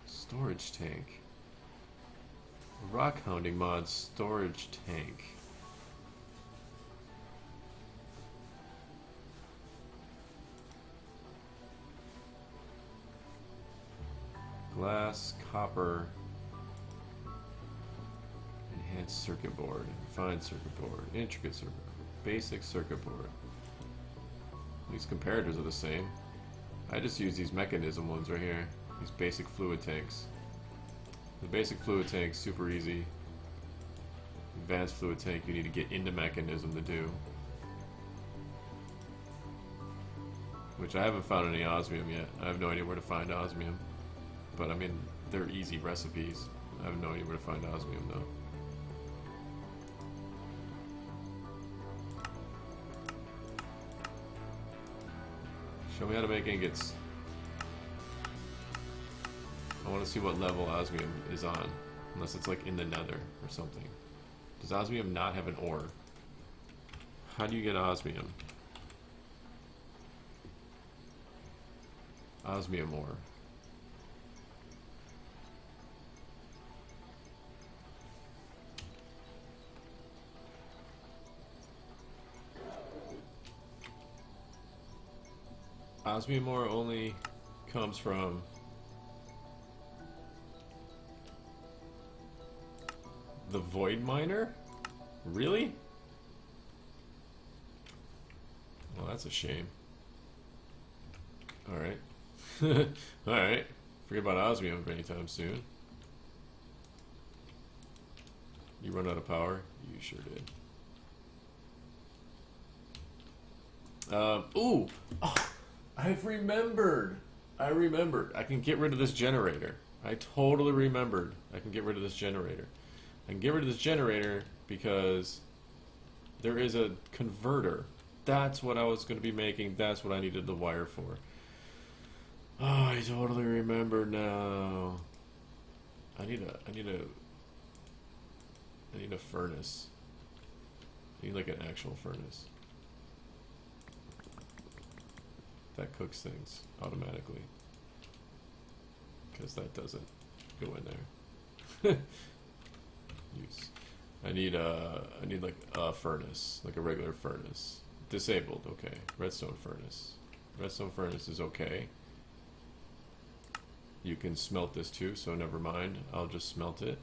Storage tank. Rock hounding mod storage tank. Glass, copper, enhanced circuit board, refined circuit board, intricate circuit board, basic circuit board. These comparators are the same. I just use these mechanism ones right here. These basic fluid tanks. The basic fluid tank's super easy. Advanced fluid tank you need to get into mechanism to do. Which I haven't found any osmium yet. I have no idea where to find osmium. But I mean, they're easy recipes. I have no idea where to find osmium though. Show me how to make ingots. I want to see what level osmium is on. Unless it's like in the nether or something. Does osmium not have an ore? How do you get osmium? Osmium ore. Osmium ore only comes from the Void Miner? Really? Well, that's a shame. Alright. Alright. Forget about osmium anytime soon. You run out of power? You sure did. Ooh! Oh, I've remembered! I remembered. I can get rid of this generator. I totally remembered. I can get rid of this generator. I can get rid of this generator because there is a converter. That's what I was going to be making. That's what I needed the wire for. Oh, I totally remember now. I need a furnace. I need like an actual furnace that cooks things automatically, because that doesn't go in there. Use. I need like a furnace, like a regular furnace. Disabled. Okay. Redstone furnace. Redstone furnace is okay. You can smelt this too, so never mind. I'll just smelt it.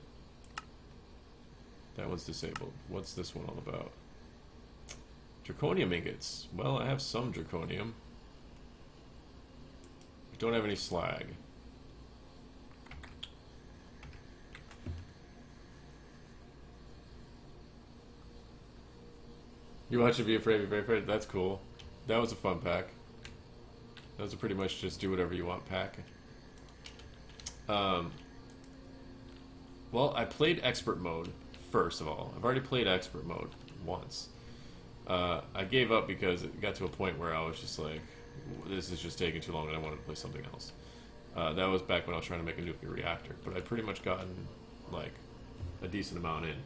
That one's disabled. What's this one all about? Draconium ingots. Well, I have some draconium. I don't have any slag. You watch it, be afraid, be very afraid. That's cool. That was a fun pack. That was a pretty much just do whatever you want pack. Well, I played expert mode, first of all. I've already played expert mode once. I gave up because it got to a point where I was just like, this is just taking too long and I wanted to play something else. That was back when I was trying to make a nuclear reactor, but I'd pretty much gotten, like, a decent amount in.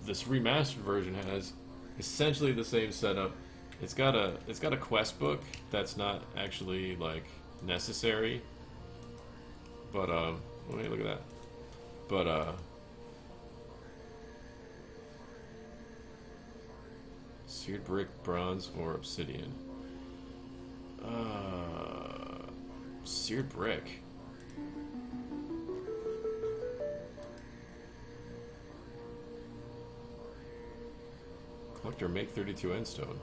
This remastered version has essentially the same setup. It's got a quest book that's not actually, like, necessary. But, wait, look at that. But, seared brick, bronze, or obsidian. Seared brick. Collector, make 32 endstone.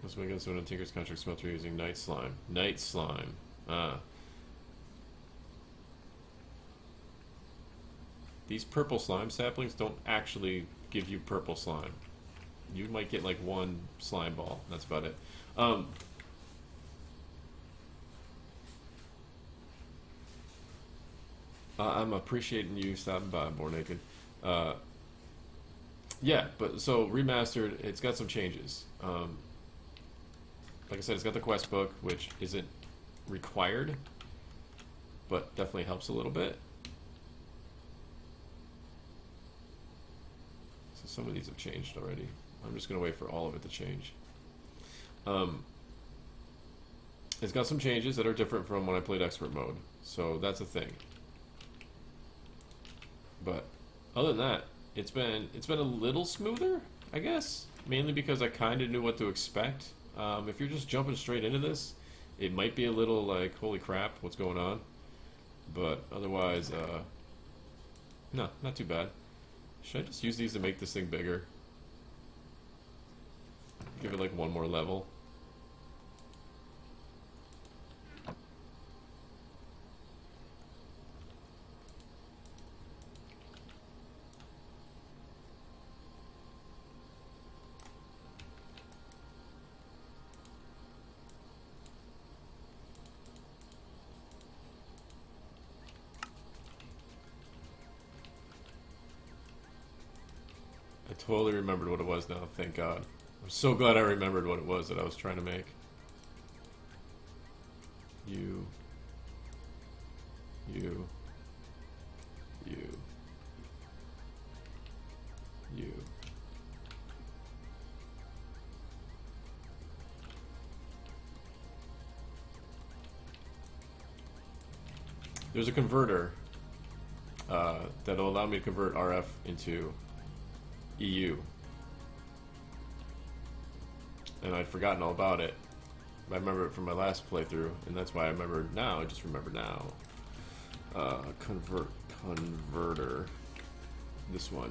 Let's make us one of Tinker's contract smelter using night slime. Night slime. These purple slime saplings don't actually give you purple slime. You might get like one slime ball. That's about it. I'm appreciating you stopping by, Born Naked. Yeah, but so remastered, it's got some changes. Like I said, it's got the quest book, which isn't required, but definitely helps a little bit. So some of these have changed already. I'm just going to wait for all of it to change. It's got some changes that are different from when I played expert mode, so that's a thing. But other than that, it's been a little smoother, I guess, mainly because I kind of knew what to expect. If you're just jumping straight into this, it might be a little like, holy crap, what's going on? But otherwise, no, not too bad. Should I just use these to make this thing bigger? Give it like one more level. I totally remembered what it was now, thank God. I'm so glad I remembered what it was that I was trying to make. You. there's a converter that'll allow me to convert RF into EU. And I'd forgotten all about it. I remember it from my last playthrough, and that's why I remember now. I just remember now. Converter. This one.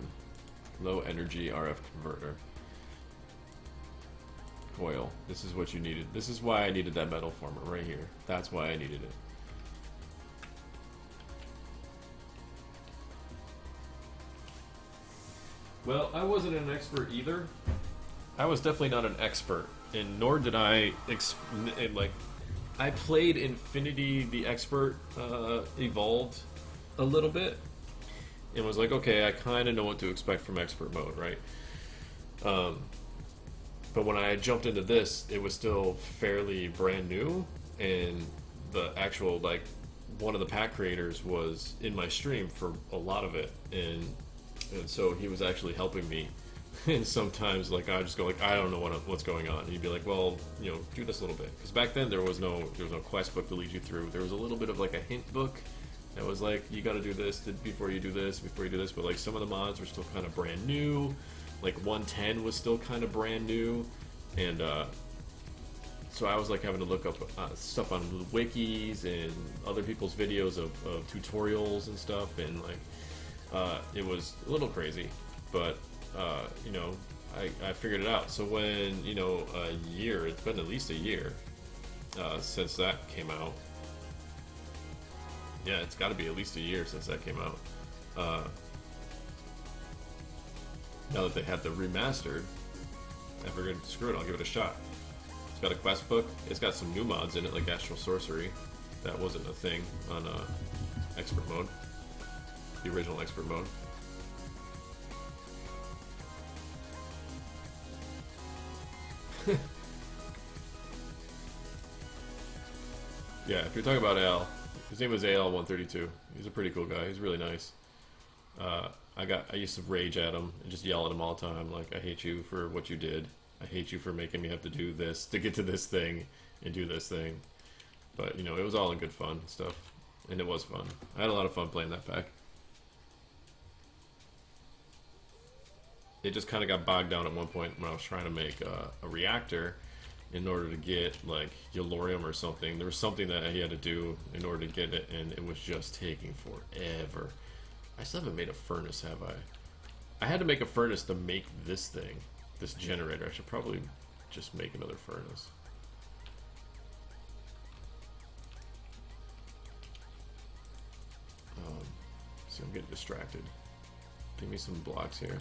Low energy RF converter. Coil. This is what you needed. This is why I needed that metal former right here. That's why I needed it. Well, I wasn't an expert either. I was definitely not an expert, and nor did I I played Infinity the Expert Evolved a little bit, and was like, okay, I kind of know what to expect from expert mode, right? But when I jumped into this, it was still fairly brand new, and the actual, like, one of the pack creators was in my stream for a lot of it, and so he was actually helping me. And sometimes, like, I just go like, I don't know what's going on. And he'd be like, well, you know, do this a little bit. Because back then there was no quest book to lead you through. There was a little bit of like a hint book that was like, you got to do this before you do this, before you do this. But like some of the mods were still kind of brand new. Like 110 was still kind of brand new, and so I was like having to look up stuff on the wikis and other people's videos of tutorials and stuff, and like it was a little crazy, but. You know, I figured it out. So when, you know, it's been at least a year since that came out. Yeah, it's got to be at least a year since that came out. Now that they had the remastered, I figured, screw it, I'll give it a shot. It's got a quest book. It's got some new mods in it, like Astral Sorcery. That wasn't a thing on Expert Mode, the original Expert Mode. Yeah, if you're talking about Al, his name was AL132. He's a pretty cool guy. He's really nice. I used to rage at him and just yell at him all the time, like, I hate you for what you did. I hate you for making me have to do this to get to this thing and do this thing. But, you know, it was all in good fun and stuff. And it was fun. I had a lot of fun playing that pack. It just kind of got bogged down at one point when I was trying to make a reactor in order to get, like, Yellorium or something. There was something that he had to do in order to get it, and it was just taking forever. I still haven't made a furnace, have I? I had to make a furnace to make this thing, this generator. I should probably just make another furnace. See, I'm getting distracted. Give me some blocks here.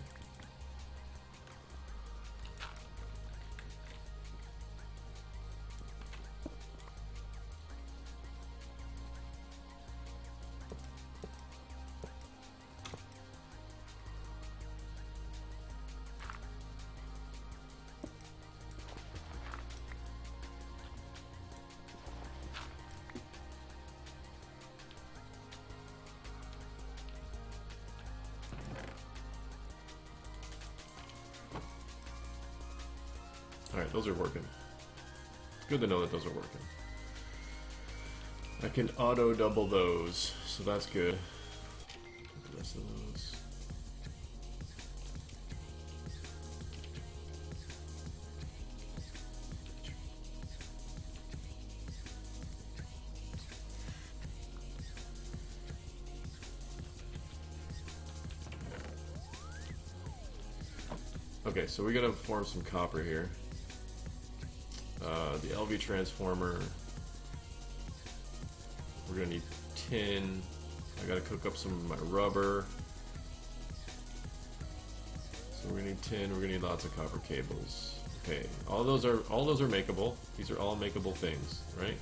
Alright, those are working. It's good to know that those are working. I can auto double those, so that's good. Get the rest of those. Okay, so we gotta form some copper here. The LV transformer, we're gonna need tin. I gotta cook up some of my rubber. So we're gonna need tin, we're gonna need lots of copper cables. Okay, all those are makeable. These are all makeable things, right?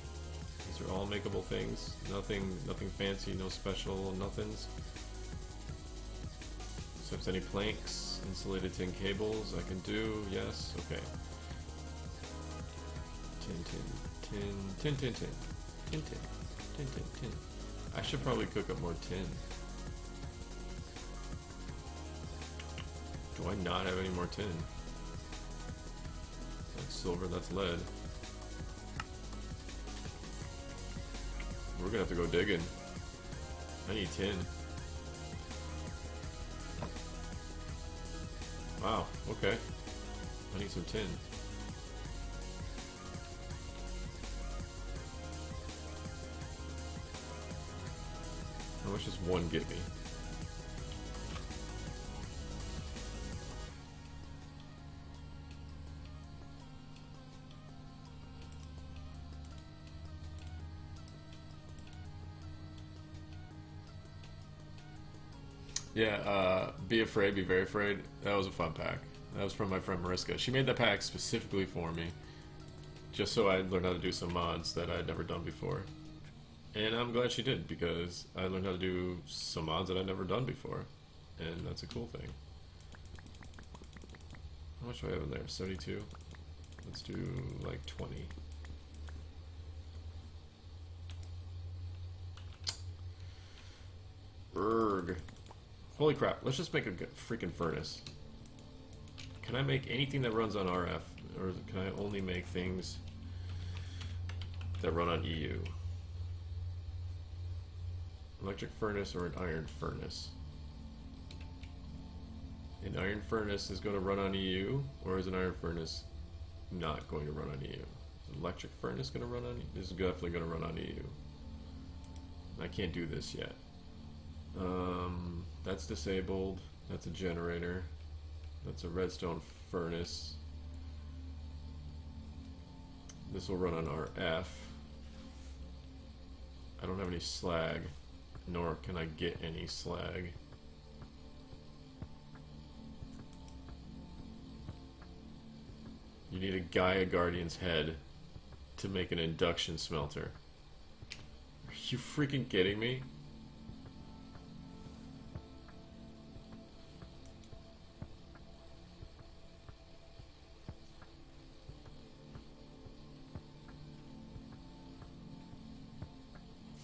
These are all makeable things. Nothing fancy, no special nothings. So if there's any planks, insulated tin cables I can do, yes, okay. Tin. I should probably cook up more tin. Do I not have any more tin? That's silver, that's lead. We're gonna have to go digging. I need tin. Wow, okay. I need some tin. How much does one get me? Yeah, Be Afraid, Be Very Afraid. That was a fun pack. That was from my friend Mariska. She made that pack specifically for me, just so I'd learn how to do some mods that I'd never done before. And I'm glad she did, because I learned how to do some mods that I'd never done before. And that's a cool thing. How much do I have in there? 72? Let's do like 20. Erg. Holy crap, let's just make a freaking furnace. Can I make anything that runs on RF? Or can I only make things that run on EU? Electric furnace or an iron furnace? An iron furnace is going to run on EU, or is an iron furnace not going to run on EU? Is an electric furnace going to run on EU? This is definitely going to run on EU. I can't do this yet. That's disabled. That's a generator. That's a redstone furnace. This will run on RF. I don't have any slag, nor can I get any slag. You need a Gaia Guardian's head to make an induction smelter. Are you freaking kidding me?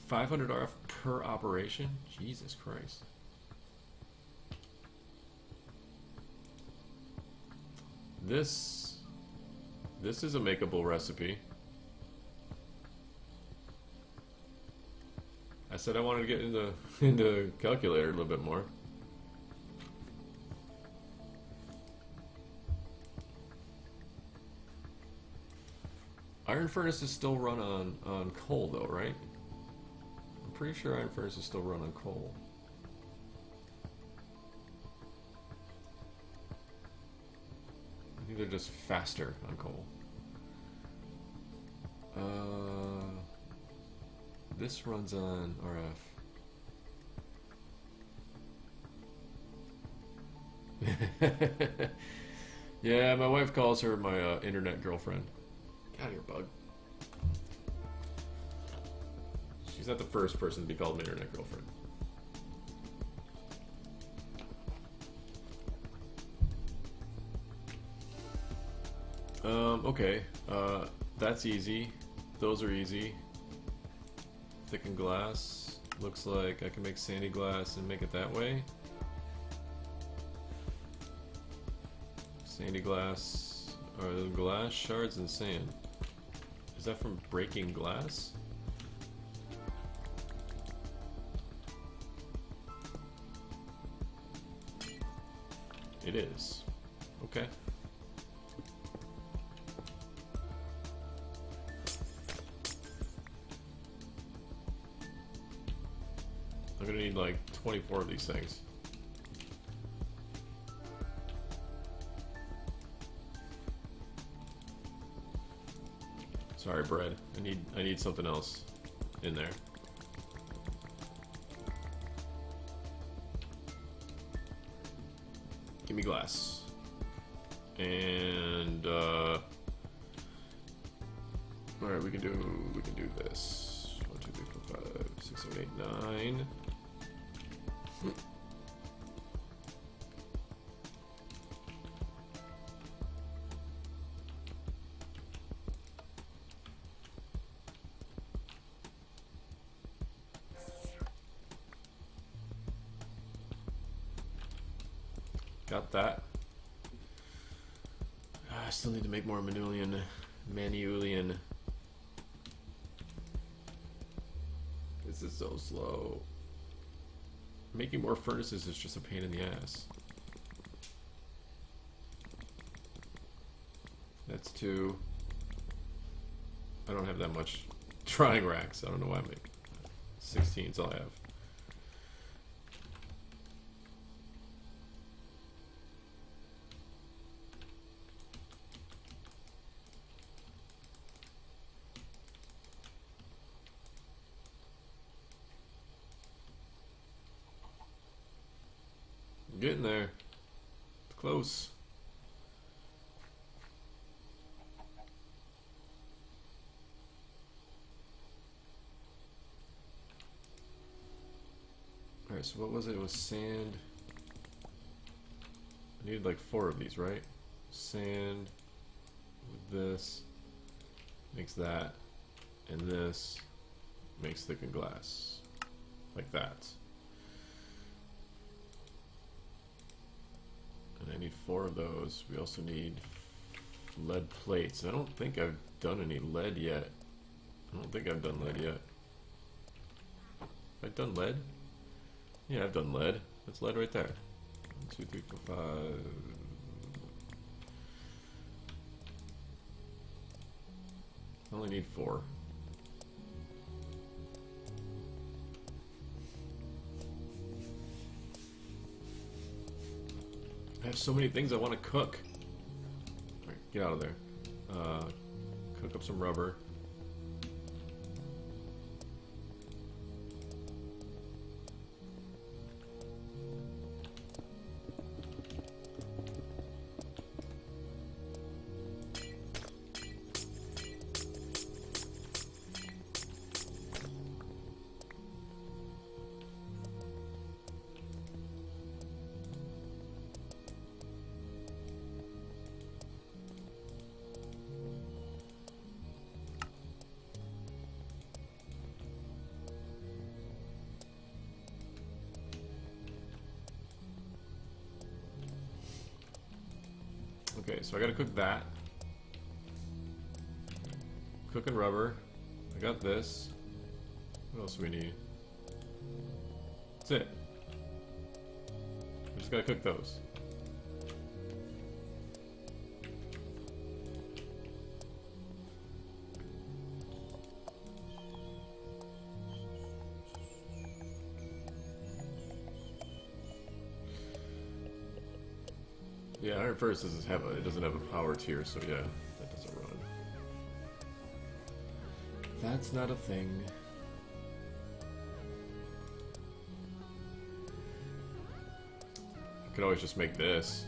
$500 RF per operation? Jesus Christ. This is a makeable recipe. I said I wanted to get into calculator a little bit more. Iron furnaces still run on coal though, right? I'm pretty sure iron furnaces still run on coal. I think they're just faster on coal. This runs on RF. Yeah, my wife calls her my internet girlfriend. Get out of here, bug. She's not the first person to be called my internet girlfriend. Okay. That's easy. Those are easy. Thickened glass. Looks like I can make sandy glass and make it that way. Sandy glass. Or glass shards and sand. Is that from breaking glass? It is. Okay. I'm gonna need like 24 of these things. Sorry, bread. I need something else in there. Give me glass. And alright, we can do this. 1, 2, 3, 4, 5, 6, 7, 8, 9. Got that. I still need to make more manulian. This is so slow. making more furnaces is just a pain in the ass. That's 2. I don't have that much drying racks. I don't know why I make 16 is all I have. I'm getting there. It's close. Alright, so what was it? It was sand. I needed like 4 of these, right? Sand with this makes that, and this makes thickened glass. Like that. And I need 4 of those. We also need lead plates. I don't think I've done any lead yet. I don't think I've done lead yet. Have I done lead? Yeah, I've done lead. That's lead right there. 1, 2, 3, 4, 5. I only need 4. I have so many things I want to cook. Alright, get out of there. Cook up some rubber. Okay, so I gotta cook that. Cooking rubber. I got this. What else do we need? That's it. I just gotta cook those. Yeah, Iron Furnace it doesn't have a power tier, so yeah, that doesn't run. That's not a thing. I could always just make this.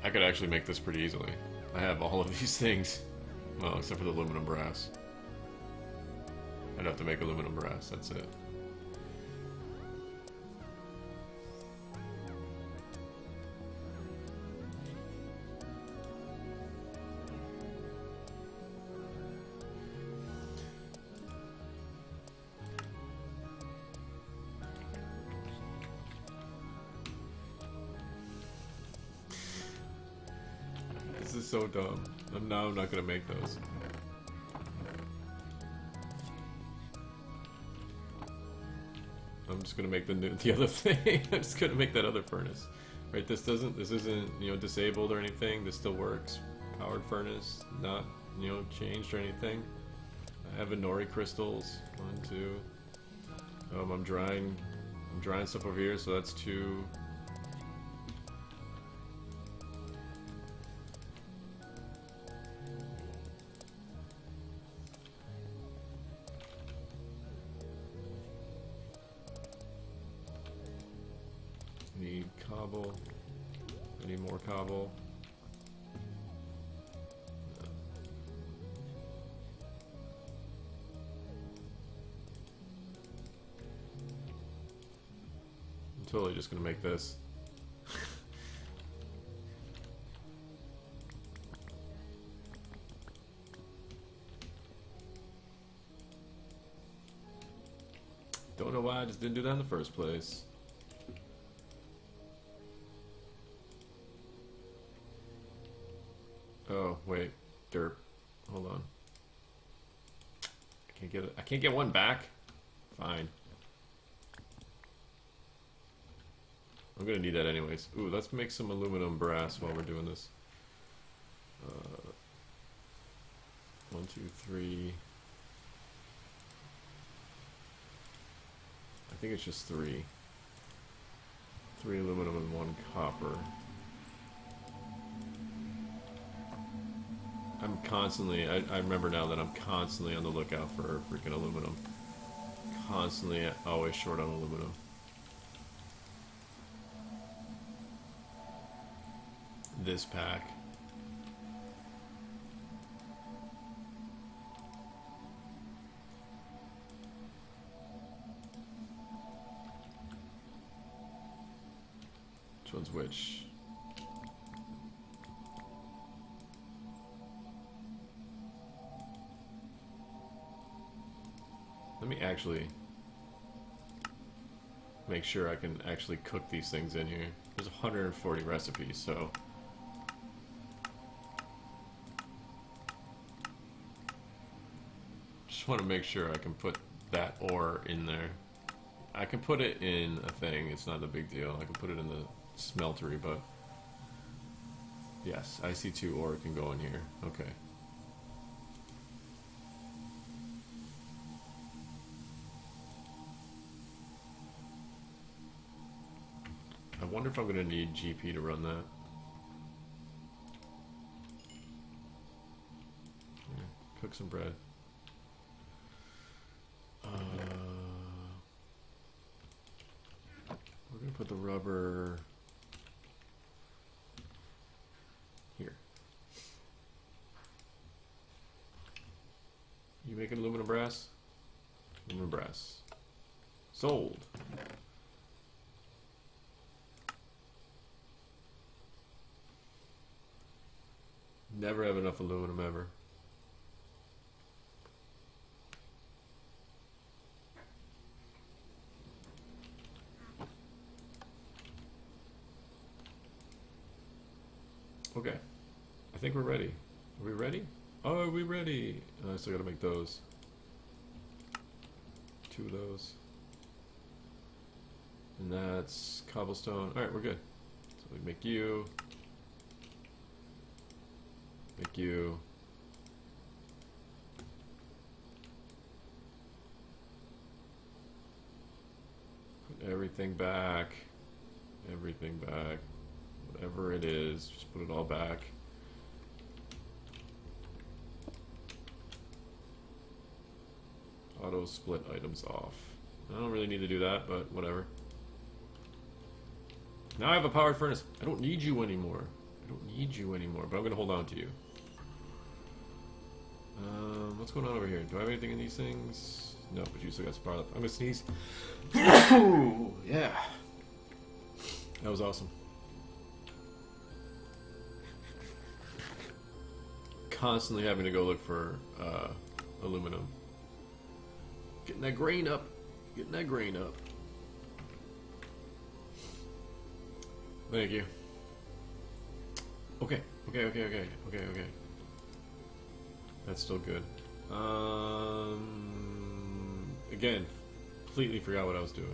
I could actually make this pretty easily. I have all of these things. Well, except for the aluminum brass. I'd have to make aluminum brass, that's it. This is so dumb. I'm not gonna make those. I'm just gonna make the other thing. I'm just gonna make that other furnace. Right, this isn't, you know, disabled or anything. This still works. Powered furnace, not, you know, changed or anything. I have Inori crystals. 1, 2. I'm drying stuff over here, so that's 2. Need cobble. I need more cobble. I'm totally just gonna make this. Don't know why I just didn't do that in the first place. Oh, wait. Derp. Hold on. I can't get it. I can't get one back. Fine. I'm gonna need that anyways. Ooh, let's make some aluminum brass while we're doing this. 1, 2, 3. I think it's just 3. 3 aluminum and 1 copper. I'm constantly, I remember now that I'm constantly on the lookout for freaking aluminum. Constantly, always short on aluminum. This pack. Which one's which? Let me actually make sure I can actually cook these things in here. There's 140 recipes, so just want to make sure I can put that ore in there. I can put it in a thing, it's not a big deal. I can put it in the smeltery, but yes, IC2 ore can go in here. Okay. I wonder if I'm going to need GP to run that. Yeah, cook some bread. We're going to put the rubber here. You making aluminum brass? Aluminum brass. Sold. Never have enough aluminum ever. Okay. I think we're ready. Are we ready? Oh, are we ready? I still gotta make those. 2 of those. And that's cobblestone. Alright, we're good. So we make you. Make you. Put everything back. Everything back. Whatever it is, just put it all back. Auto split items off. I don't really need to do that, but whatever. Now I have a powered furnace. I don't need you anymore. I don't need you anymore, but I'm going to hold on to you. What's going on over here? Do I have anything in these things? No, but you still got some power left. I'm going to sneeze. Yeah. That was awesome. Constantly having to go look for aluminum. Getting that grain up. Getting that grain up. Thank you. Okay. Okay. That's still good. Again, completely forgot what I was doing.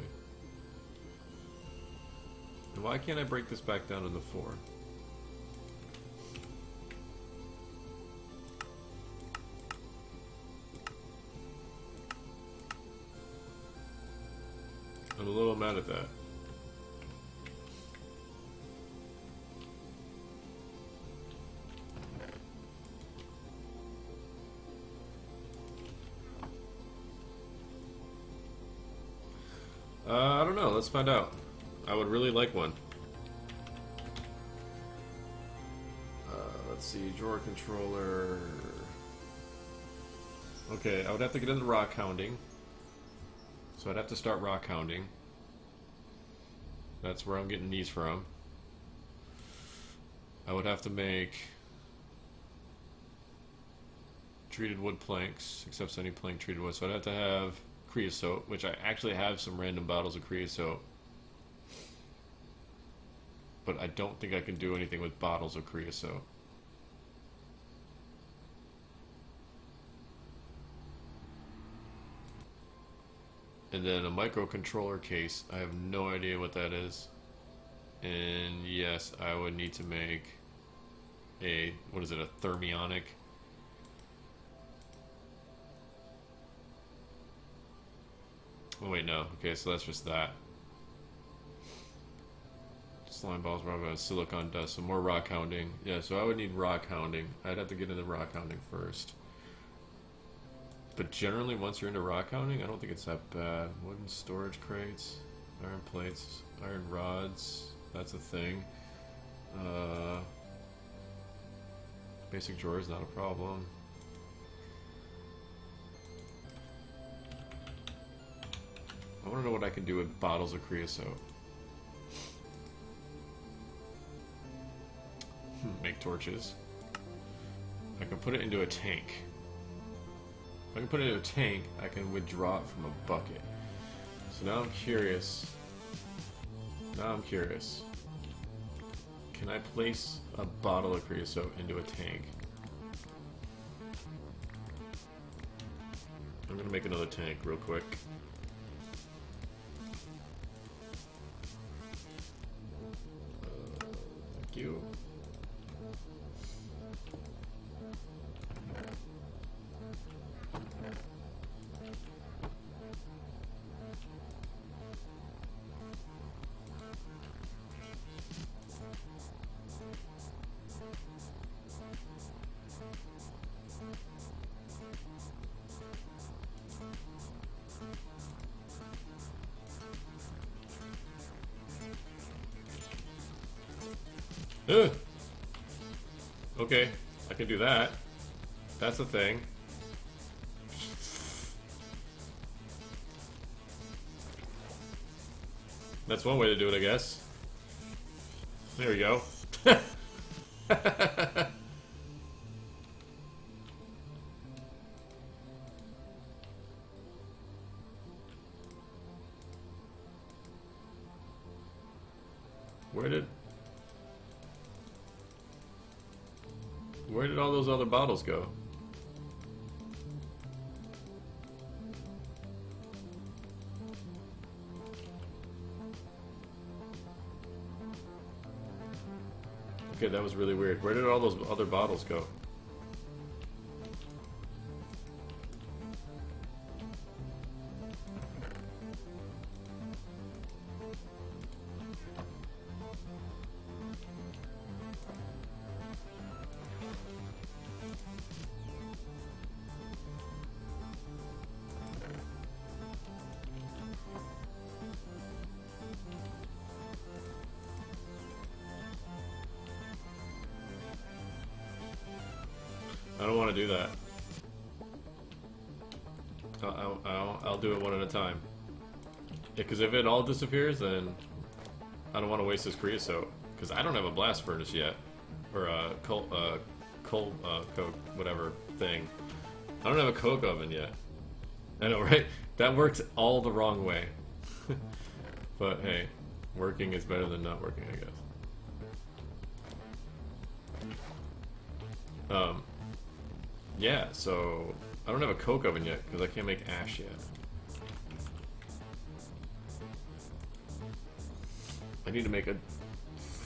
And why can't I break this back down to the 4? I'm a little mad at that. I don't know. Let's find out. I would really like one. Let's see. Drawer controller. Okay, I would have to get into rock hounding. So I'd have to start rock hounding. That's where I'm getting these from. I would have to make treated wood planks, except any plank treated wood. So I'd have to have creosote, which I actually have some random bottles of creosote. But I don't think I can do anything with bottles of creosote. And then a microcontroller case. I have no idea what that is. And yes, I would need to make a, what is it, a thermionic? Oh wait, no. Okay, so that's just that. Slime balls, rubber, silicon dust, some more rock hounding. Yeah, so I would need rock hounding. I'd have to get into rock hounding first. But generally, once you're into rock hounding, I don't think it's that bad. Wooden storage crates, iron plates, iron rods. That's a thing. Basic drawers, not a problem. I want to know what I can do with bottles of creosote. Make torches. I can put it into a tank. If I can put it into a tank, I can withdraw it from a bucket. So now I'm curious. Can I place a bottle of creosote into a tank? I'm gonna make another tank real quick. Thank you. Ugh. Okay, I can do that. That's a thing. That's one way to do it, I guess. There we go. Where did all those other bottles go? Okay, that was really weird. Where did all those other bottles go? I don't want to do that. I'll do it one at a time. Because if it all disappears, then I don't want to waste this creosote. Because I don't have a blast furnace yet. Or a coke, whatever thing. I don't have a coke oven yet. I know, right? That worked all the wrong way. But hey, working is better than not working, I guess. Yeah, so I don't have a coke oven yet because I can't make ash yet. I need to make a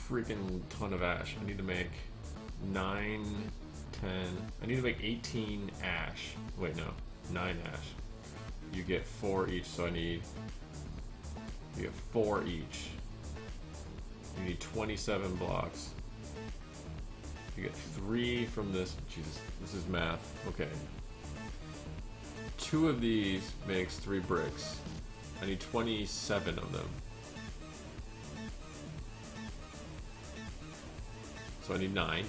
freaking ton of ash. I need to make 9, 10. I need to make 18 ash. Wait, no, 9 ash. You get 4 each, so you get 4 each. You need 27 blocks. You get 3 from this. Jesus, this is math. Okay. 2 of these makes 3 bricks. I need 27 of them. So I need 9.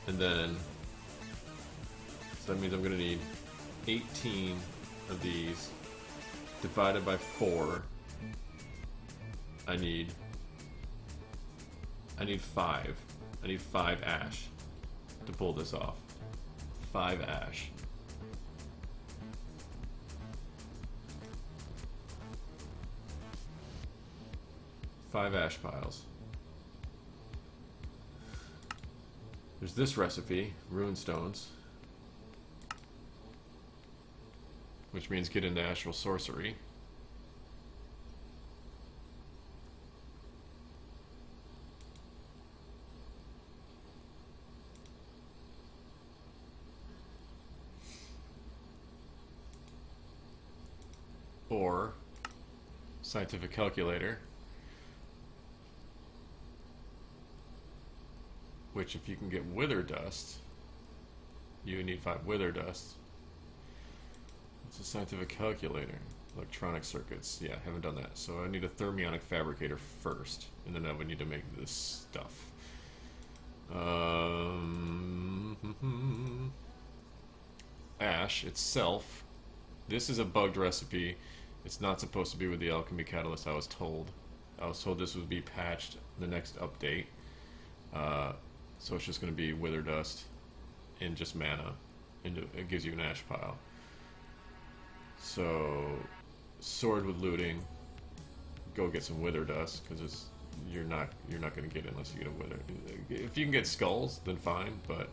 And then, so that means I'm gonna need 18 of these divided by 4. I need 5. I need 5 ash to pull this off. 5 ash. Five ash piles. There's this recipe, rune stones, which means get into astral sorcery. or scientific calculator, which if you can get wither dust, you need 5 wither dust. It's a scientific calculator. Electronic circuits. Yeah, haven't done that. So I need a thermionic fabricator first, and then I would need to make this stuff. Ash itself. This is a bugged recipe. It's not supposed to be with the alchemy catalyst, I was told. I was told this would be patched in the next update. So it's just going to be wither dust and just mana. And it gives you an ash pile. So, sword with looting. Go get some wither dust, because you're not going to get it unless you get a wither. If you can get skulls, then fine, but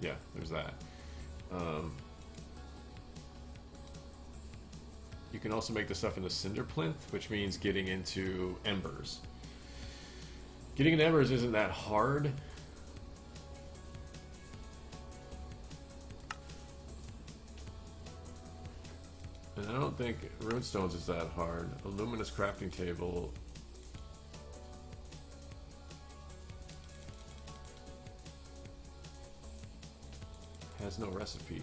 yeah, there's that. You can also make the stuff in the cinder plinth, which means getting into embers. Getting into embers isn't that hard. And I don't think runestones is that hard. A luminous crafting table. Has no recipe.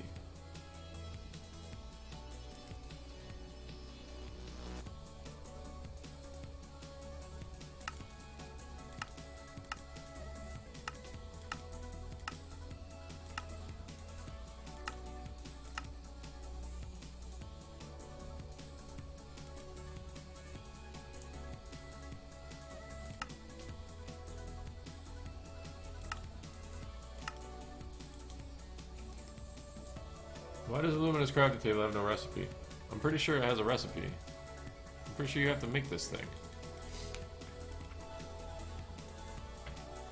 Why does a luminous crafting table have no recipe? I'm pretty sure it has a recipe. I'm pretty sure you have to make this thing.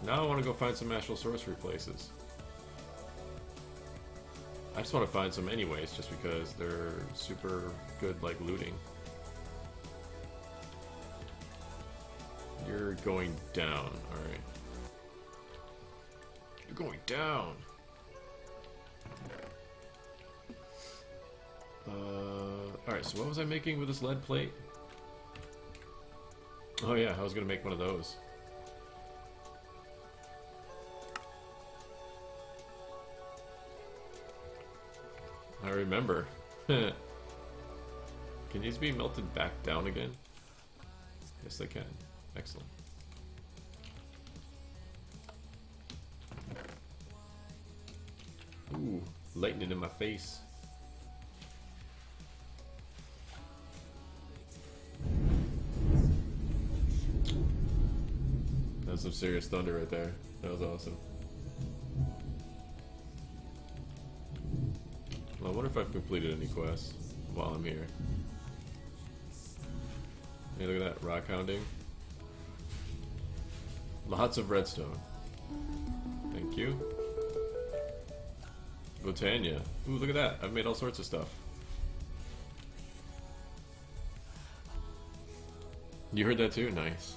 Now I want to go find some natural sorcery places. I just want to find some anyways, just because they're super good, like, looting. You're going down, alright. You're going down! Alright, so what was I making with this lead plate? Oh yeah, I was gonna make one of those. I remember. Can these be melted back down again? Yes, they can. Excellent. Ooh, lightning in my face. That's some serious thunder right there. That was awesome. Well, I wonder if I've completed any quests while I'm here. Hey, look at that. Rock hounding. Lots of redstone. Thank you. Botania. Ooh, look at that. I've made all sorts of stuff. You heard that too? Nice.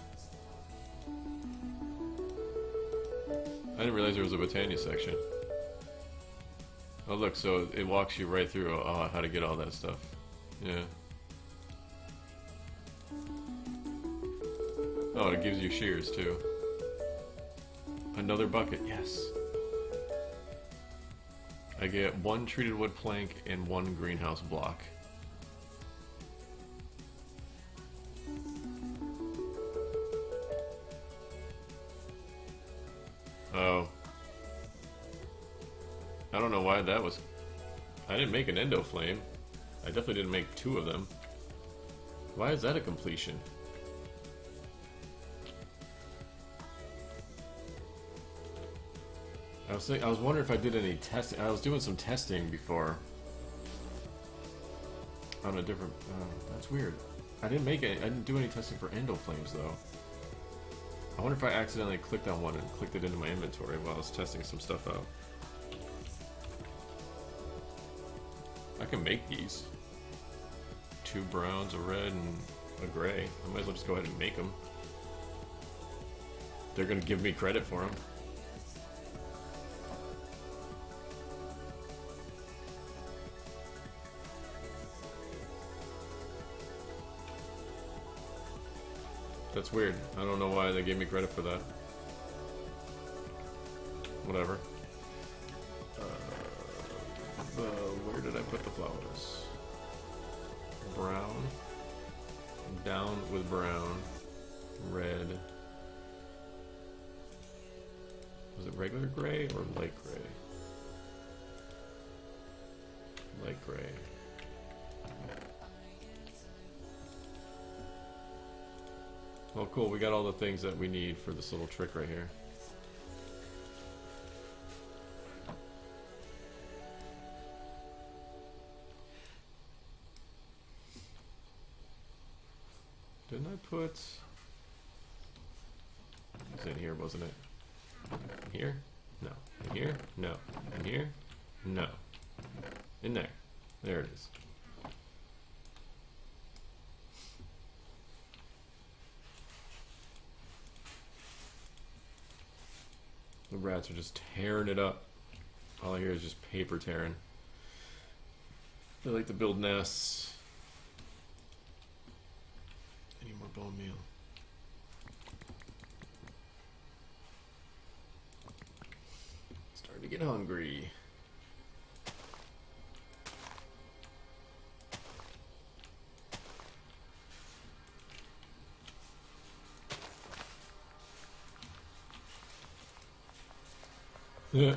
I didn't realize there was a Botania section. Oh look, so it walks you right through how to get all that stuff. Yeah. Oh, it gives you shears too. Another bucket, yes. I get 1 treated wood plank and 1 greenhouse block. Oh. I don't know why that was... I didn't make an endo flame. I definitely didn't make 2 of them. Why is that a completion? I was wondering if I did any testing. I was doing some testing before on a different... that's weird. I didn't make it. I didn't do any testing for endo flames though. I wonder if I accidentally clicked on one and clicked it into my inventory while I was testing some stuff out. I can make these. 2 browns, a red, and a gray. I might as well just go ahead and make them. They're gonna give me credit for them. That's weird. I don't know why they gave me credit for that. Whatever. Where did I put the flowers? Brown. Down with brown. Red. Was it regular gray or light gray? Light gray. Well, cool. We got all the things that we need for this little trick right here. Didn't I put... It was in here, wasn't it? In here? No. In here? No. In here? No. In there. There it is. The rats are just tearing it up. All I hear is just paper tearing. They like to build nests. I need more bone meal. Starting to get hungry. Yeah.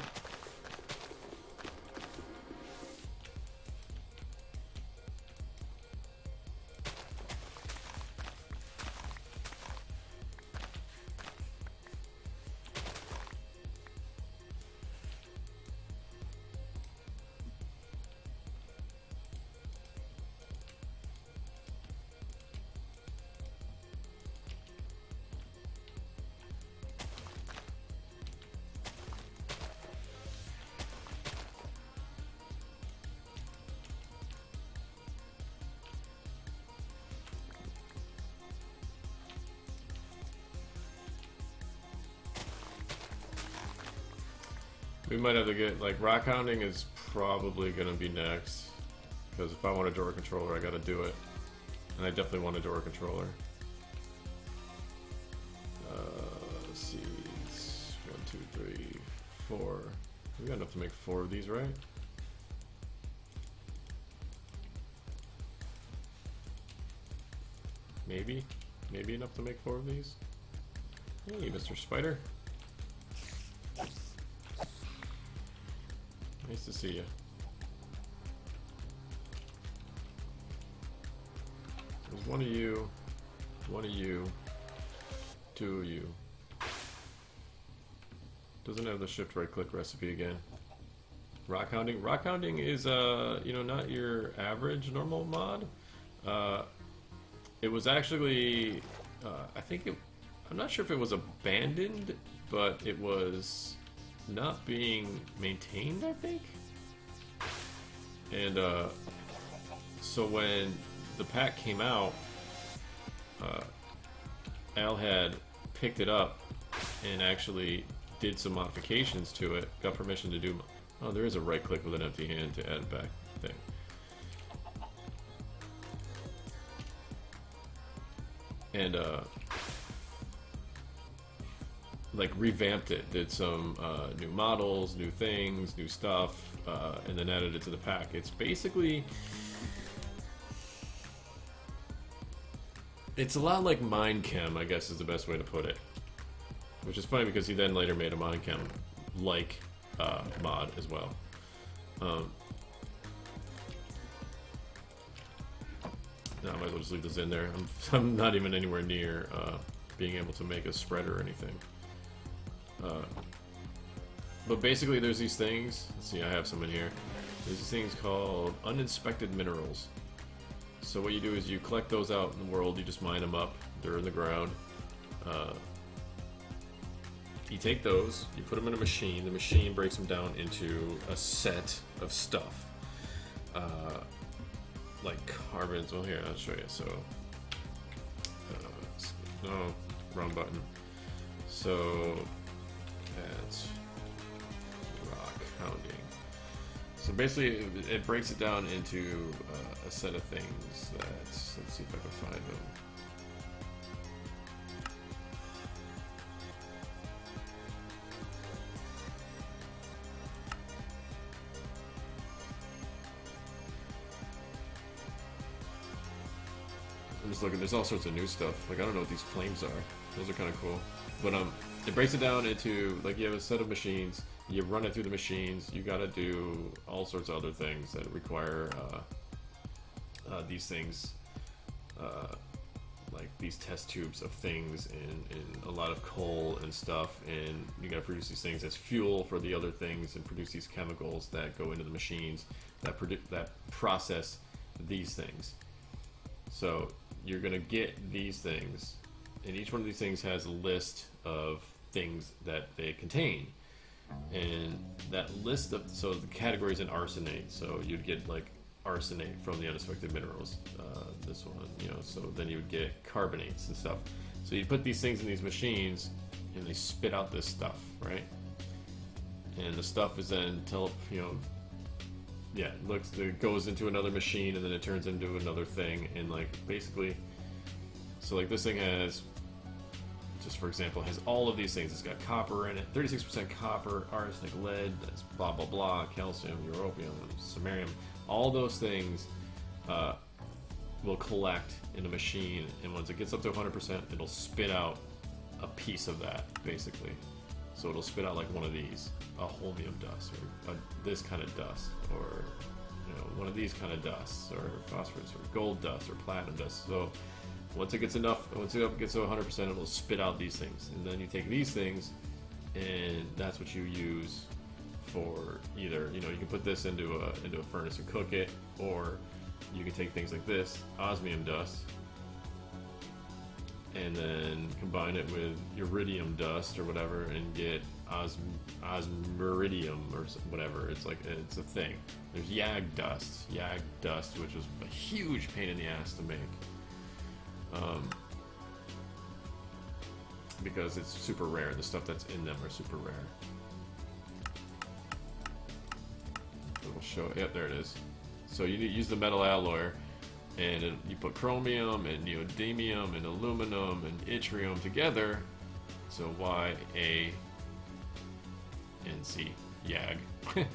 We might have to get, like, rock hounding is probably going to be next. Because if I want a door controller, I got to do it. And I definitely want a door controller. Seeds. 1, 2, 3, 4. We got enough to make 4 of these, right? Maybe. Maybe enough to make 4 of these. Hey, Mr. Spider. Nice to see you. There's one of you, 2 of you. Doesn't have the shift right click recipe again. Rock hounding. Rock hounding is you know, not your average normal mod. It was actually I think I'm not sure if it was abandoned, but it was not being maintained, I think. And so when the pack came out, Al had picked it up and actually did some modifications to it. Got permission to do. Oh, there is a right click with an empty hand to add back thing. And like revamped it, did some new models, new things, new stuff, and then added it to the pack. It's basically, it's a lot like Mindchem, I guess is the best way to put it. Which is funny because he then later made a Mindchem like mod as well. Now I might as well just leave this in there. I'm not even anywhere near being able to make a spread or anything. But basically there's these things, let's see, I have some in here. There's these things called uninspected minerals. So what you do is you collect those out in the world, you just mine them up, they're in the ground. You take those, you put them in a machine, the machine breaks them down into a set of stuff. Like carbons, well here, I'll show you, so... no, wrong button. So... that's rock hounding. So basically it breaks it down into a set of things that, let's see if I can find them. I'm just looking. There's all sorts of new stuff. Like I don't know what these flames are. Those are kind of cool. But it breaks it down into like you have a set of machines. You run it through the machines. You got to do all sorts of other things that require these things, like these test tubes of things and a lot of coal and stuff. And you got to produce these things as fuel for the other things and produce these chemicals that go into the machines that process these things. So you're gonna get these things, and each one of these things has a list of things that they contain. And that list of, so the categories in arsenate, so you'd get like arsenate from the unexpected minerals, this one, you know, so then you would get carbonates and stuff. So you put these things in these machines and they spit out this stuff, right? And the stuff is then it goes into another machine and then it turns into another thing. And like basically, so like this thing has, just for example, has all of these things. It's got copper in it, 36% copper, arsenic, lead, that's blah blah blah, calcium, europium, samarium. All those things will collect in a machine, and once it gets up to 100%, it'll spit out a piece of that, basically. So it'll spit out like one of these, a holmium dust, or this kind of dust, or one of these kind of dusts, or phosphorus, or gold dust, or platinum dust. So once it gets to 100%, it'll spit out these things, and then you take these things, and that's what you use for either, you can put this into a furnace and cook it, or you can take things like this, osmium dust, and then combine it with iridium dust or whatever and get osmiridium or whatever. It's a thing. There's YAG dust, which is a huge pain in the ass to make. Because it's super rare. The stuff that's in them are super rare. It'll show. Yep, there it is. So you use the metal alloy, and you put chromium and neodymium and aluminum and yttrium together. So YANC, YAG. I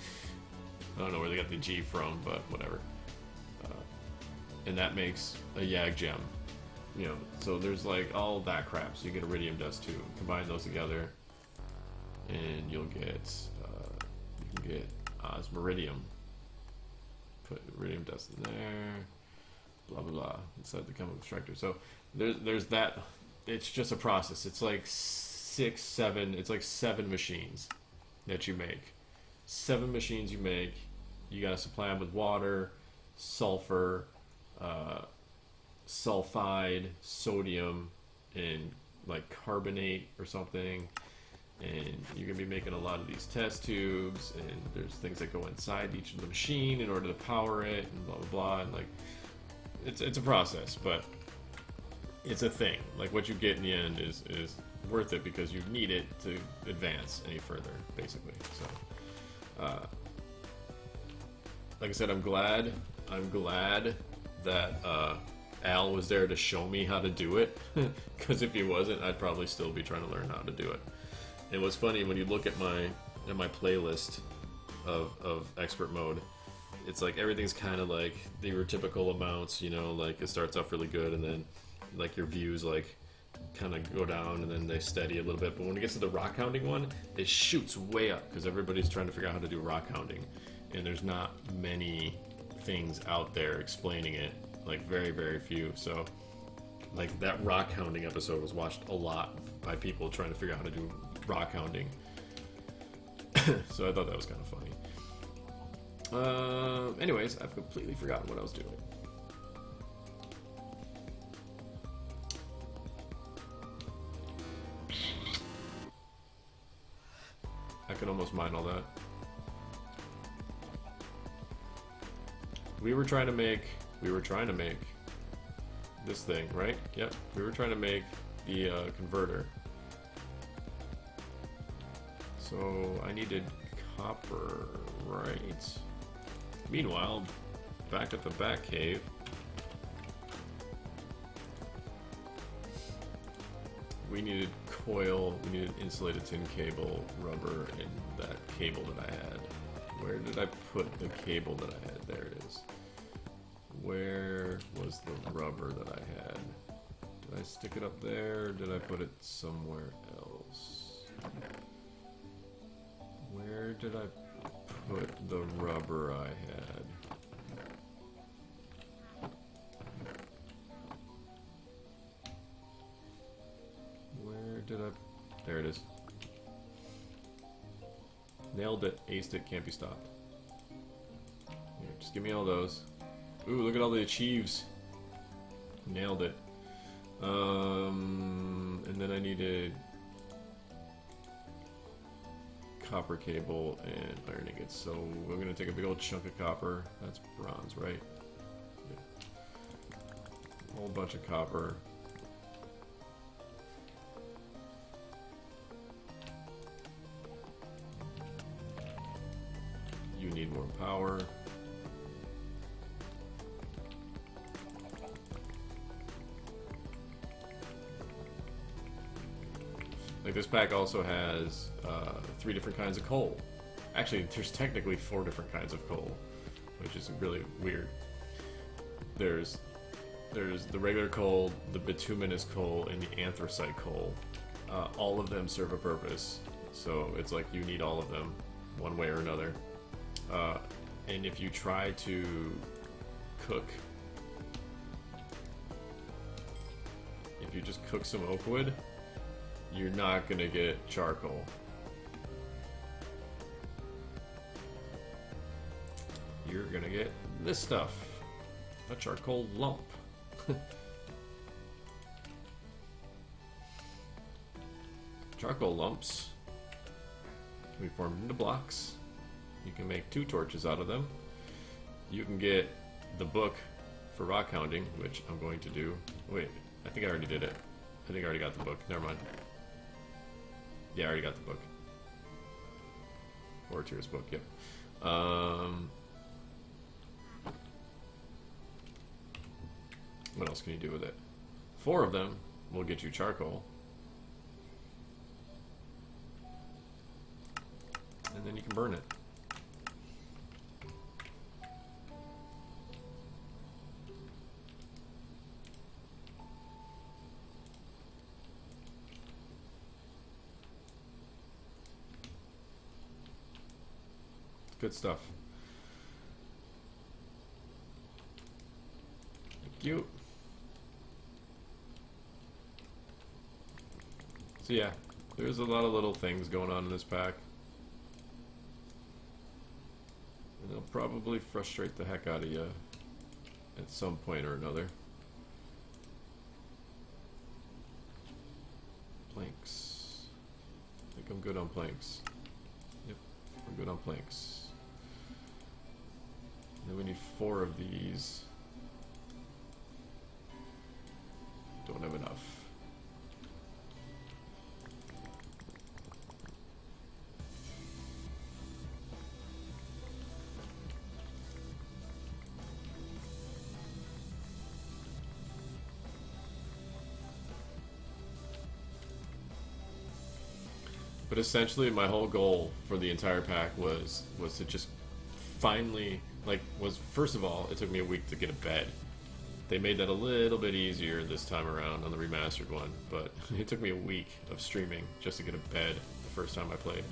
don't know where they got the G from, but whatever. And that makes a YAG gem. So there's like all that crap. So you get iridium dust too. Combine those together, and you can get osmiridium. Put iridium dust in there. Blah blah blah inside the chemical extractor. So there's that. It's just a process. It's like 7 machines that you make. 7 machines you make. You gotta supply them with water, sulfur, sulfide, sodium, and like carbonate or something. And you're gonna be making a lot of these test tubes, and there's things that go inside each of the machine in order to power it, and blah blah blah. And like it's a process, but it's a thing. Like what you get in the end is worth it because you need it to advance any further, basically. So like I said, I'm glad that Al was there to show me how to do it, because if he wasn't, I'd probably still be trying to learn how to do it. And what's funny, when you look at my playlist of expert mode, it's like everything's kind of like the typical amounts, like it starts off really good, and then like your views like kind of go down, and then they steady a little bit. But when it gets to the rock hounding one, it shoots way up because everybody's trying to figure out how to do rock hounding, and there's not many things out there explaining it, like very very few. So like that rock hounding episode was watched a lot by people trying to figure out how to do rock hounding. So I thought that was kind of funny. Anyways, I've completely forgotten what I was doing. I can almost mine all that. We were trying to make this thing, right? Yep, we were trying to make the converter. So I needed copper, right? Meanwhile, back at the back cave, we needed coil, we needed insulated tin cable, rubber, and that cable that I had. Where did I put the cable that I had? There it is. Where was was the rubber that I had. Did I stick it up there? Or did I put it somewhere else? Where did I put the rubber I had? Where did I... There it is. Nailed it. Aced it. Can't be stopped. Here, just give me all those. Ooh, look at all the achieves. Nailed it. And then I needed copper cable and iron ingots. So we're gonna take a big old chunk of copper. That's bronze, right? Yeah. A whole bunch of copper. You need more power. Like this pack also has 3 different kinds of coal. Actually, there's technically 4 different kinds of coal, which is really weird. There's the regular coal, the bituminous coal, and the anthracite coal. All of them serve a purpose, so it's like you need all of them, one way or another. And if you try to cook, if you just cook some oak wood, you're not gonna get charcoal. You're gonna get this stuff, a charcoal lump. Charcoal lumps can be formed into blocks. You can make 2 torches out of them. You can get the book for rock hounding, which I'm going to do. Wait, I think I already did it. I think I already got the book. Never mind. Yeah, I already got the book. Or Tears book, yep. What else can you do with it? 4 of them will get you charcoal. And then you can burn it. Good stuff. Thank you. So yeah, there's a lot of little things going on in this pack. And they'll probably frustrate the heck out of you at some point or another. Planks. I think I'm good on planks. Yep, we're good on planks. Then we need 4 of these. Don't have enough. But essentially my whole goal for the entire pack was to just finally, first of all, it took me a week to get a bed. They made that a little bit easier this time around on the remastered one, but it took me a week of streaming just to get a bed the first time I played.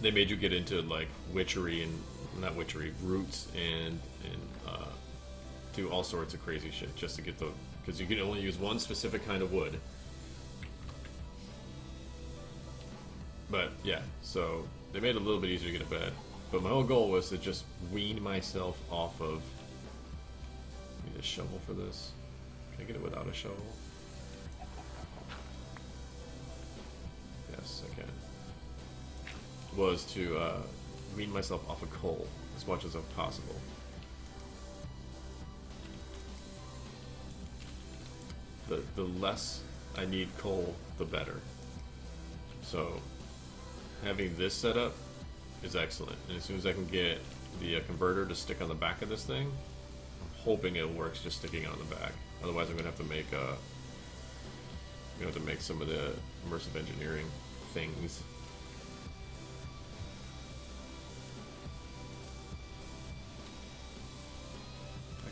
They made you get into like witchery and not witchery, roots and do all sorts of crazy shit just to get the, because you can only use one specific kind of wood. But yeah, so they made it a little bit easier to get a bed. But my whole goal was to just wean myself off of... I need a shovel for this. Can I get it without a shovel? Yes, I can. Was to wean myself off of coal as much as possible. The less I need coal, the better. So having this set up is excellent. And as soon as I can get the converter to stick on the back of this thing, I'm hoping it works just sticking on the back. Otherwise, I'm gonna have to make some of the immersive engineering things.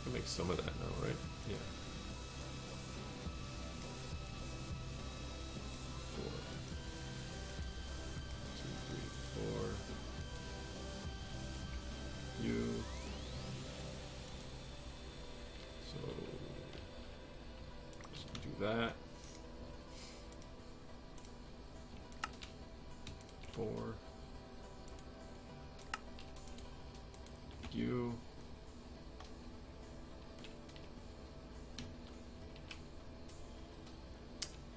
can make some of that now, right? Yeah. 4. 2, 3, 4. U. So just do that. 4. U.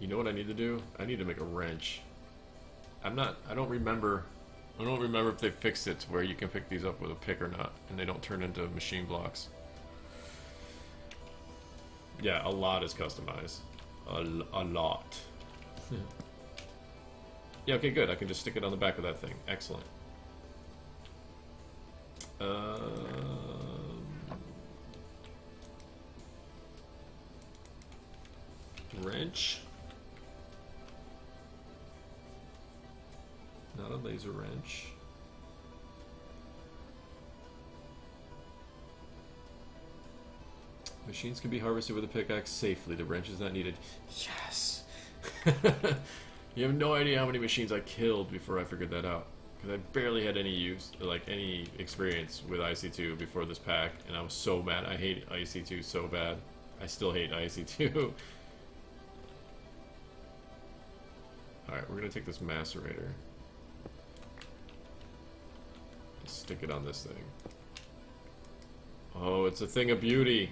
You know what I need to do? I need to make a wrench. I don't remember if they fixed it to where you can pick these up with a pick or not, and they don't turn into machine blocks. Yeah, a lot is customized. A lot. Yeah, okay, good. I can just stick it on the back of that thing. Excellent. Wrench. Not a laser wrench. Machines can be harvested with a pickaxe safely. The wrench is not needed. Yes! You have no idea how many machines I killed before I figured that out. Because I barely had any use, like any experience with IC2 before this pack, and I was so mad. I hate IC2 so bad. I still hate IC2. Alright, we're gonna take this macerator. Stick it on this thing. Oh, it's a thing of beauty.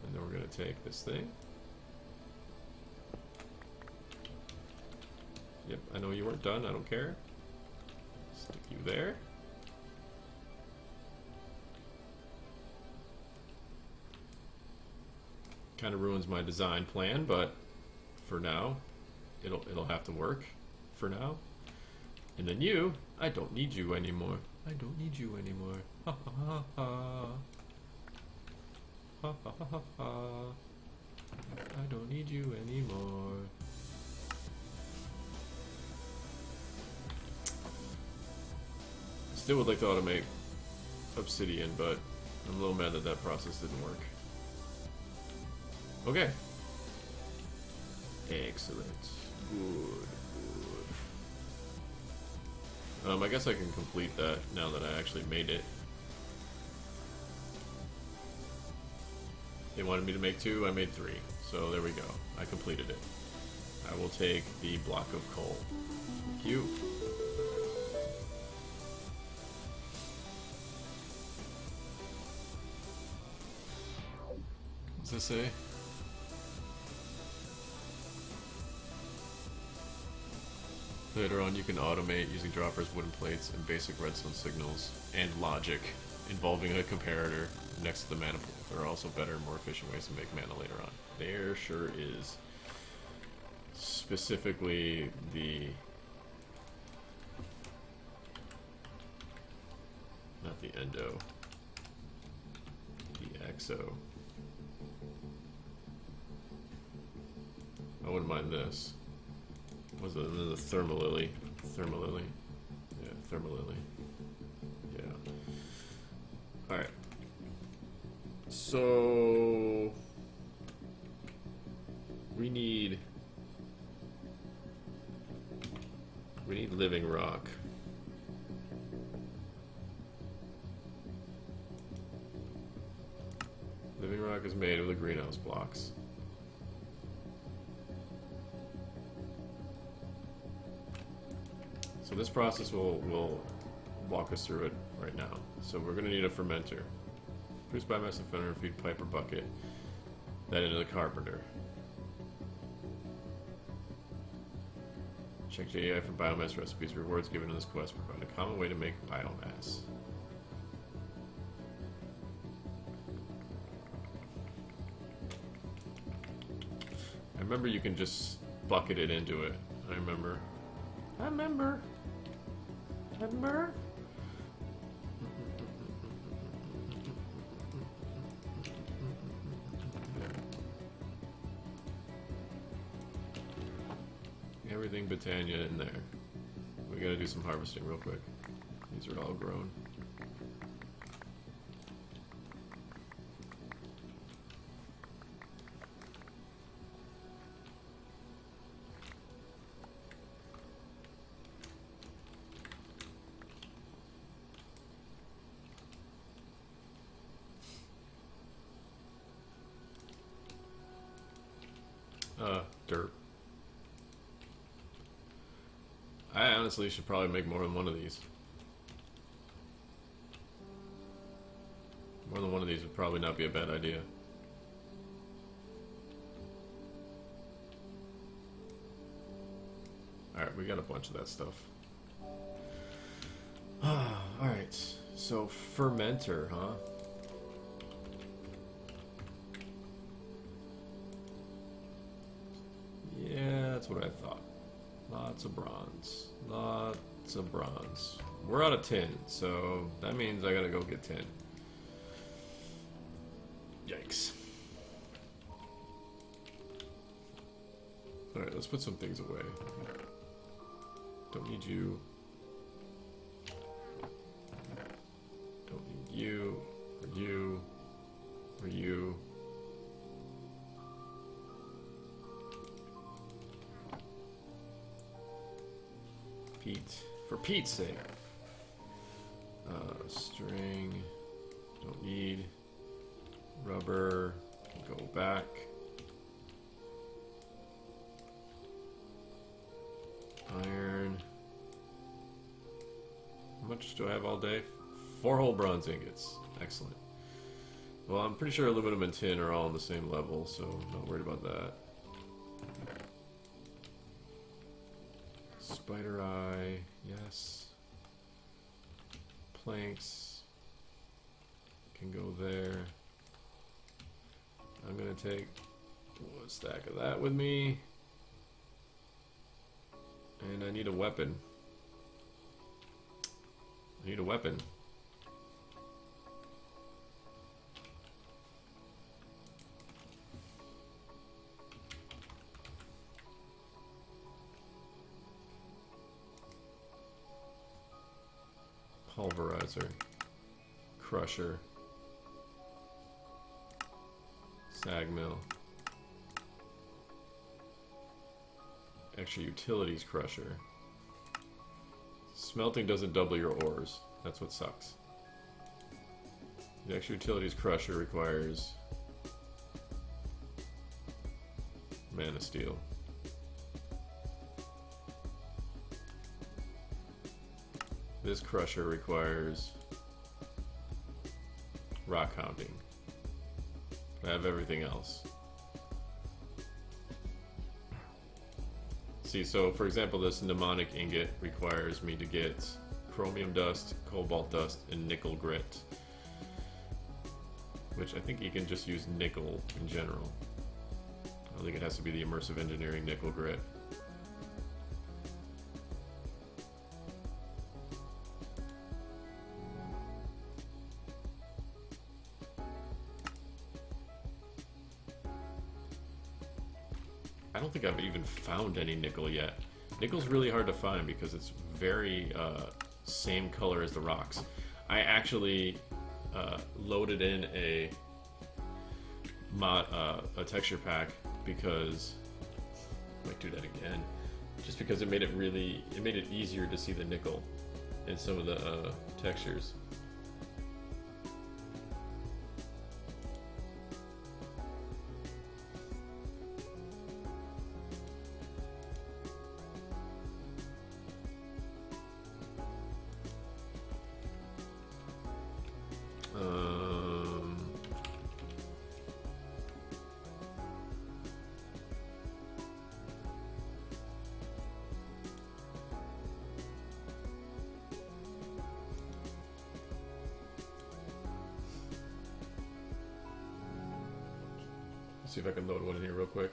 And then we're gonna take this thing. Yep, I know you weren't done, I don't care. Stick you there. Kind of ruins my design plan, but for now, it'll have to work for now. And then you, I don't need you anymore. I don't need you anymore. Ha ha ha ha. Ha ha ha ha. I don't need you anymore. Still would like to automate obsidian, but I'm a little mad that that process didn't work. Okay. Excellent. Good, good. I guess I can complete that now that I actually made it. They wanted me to make 2, I made 3. So there we go. I completed it. I will take the block of coal. Thank you. What's this say? Later on, you can automate using droppers, wooden plates, and basic redstone signals, and logic involving a comparator next to the mana pool. There are also better and more efficient ways to make mana later on. There sure is. Specifically, not the endo, the exo. I wouldn't mind this. Was it the thermalily? Thermalily? Yeah, thermalily. Yeah. Alright. So we need living rock. Living rock is made of the greenhouse blocks. So this process will walk us through it right now. So we're going to need a fermenter. Produce biomass and fermenter, feed pipe or bucket. That into the carpenter. Check JEI for biomass recipes. Rewards given in this quest provide a common way to make biomass. I remember you can just bucket it into it. I remember. Everything Britannia in there. We We gotta do some harvesting real quick. These are all grown. Dirt. I honestly should probably make more than one of these. More than one of these would probably not be a bad idea. Alright, we got a bunch of that stuff. Alright, so fermenter, huh? Yeah, that's what I thought. Lots of bronze. Lots of bronze. We're out of tin, so that means I gotta go get tin. Yikes. Alright, let's put some things away. Don't need you. Don't need you. Or you. Or you. Pete. For Pete's sake. String. Don't need. Rubber. Can go back. Iron. How much do I have all day? 4 whole bronze ingots. Excellent. Well, I'm pretty sure aluminum and tin are all on the same level, so I'm not worried about that. Spider eye, yes. Planks can go there. I'm gonna take 1 stack of that with me. And I need a weapon. I need a weapon. Pulverizer. Crusher. Sag mill. Extra utilities crusher. Smelting doesn't double your ores. That's what sucks. The extra utilities crusher requires mana steel. This crusher requires rock hounding. I have everything else. See, so for example, this mnemonic ingot requires me to get chromium dust, cobalt dust, and nickel grit. Which I think you can just use nickel in general. I don't think it has to be the immersive engineering nickel grit. I don't think I've even found any nickel yet. Nickel's really hard to find because it's very same color as the rocks. I actually loaded in a texture pack because I might do that again, just because it made it easier to see the nickel in some of the textures. See if I can load one in here real quick.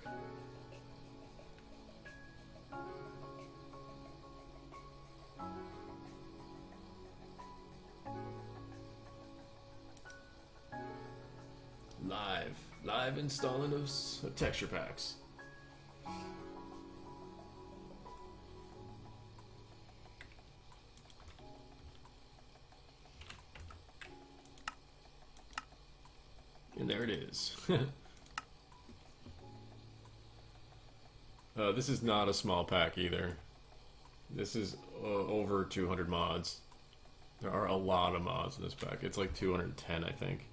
Live installing of texture packs. And there it is. This is not a small pack either. This is over 200 mods. There are a lot of mods in this pack. It's like 210, I think.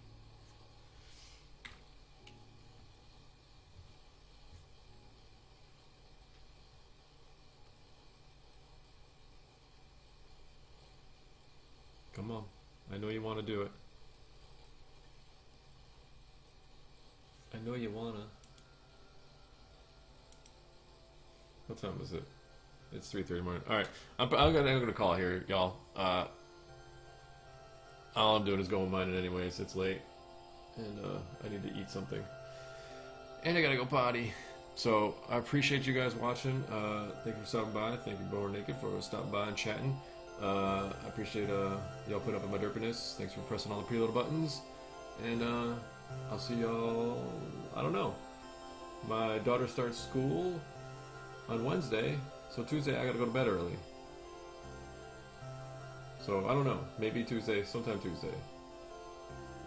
Come on. I know you want to do it. I know you wanna. What time is it? It's 3:30 in the morning. Alright, I'm gonna call it here, y'all. All I'm doing is going mining anyways. It's late. And I need to eat something. And I gotta go potty. So, I appreciate you guys watching. Thank you for stopping by. Thank you, Born Naked, for stopping by and chatting. I appreciate y'all putting up with my derpiness. Thanks for pressing all the preload buttons. And I'll see y'all, I don't know. My daughter starts school on Wednesday, so Tuesday I gotta go to bed early. So I don't know, maybe Tuesday, sometime Tuesday.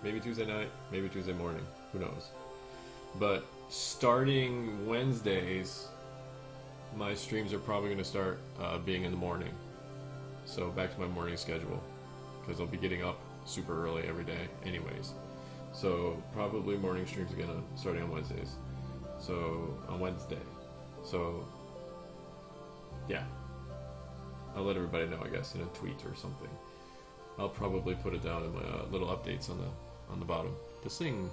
Maybe Tuesday night, maybe Tuesday morning, who knows. But starting Wednesdays, my streams are probably gonna start being in the morning. So back to my morning schedule, because I'll be getting up super early every day anyways. So probably morning streams again starting on Wednesdays. So on Wednesday. So yeah. I'll let everybody know, I guess, in a tweet or something. I'll probably put it down in my little updates on the bottom. This thing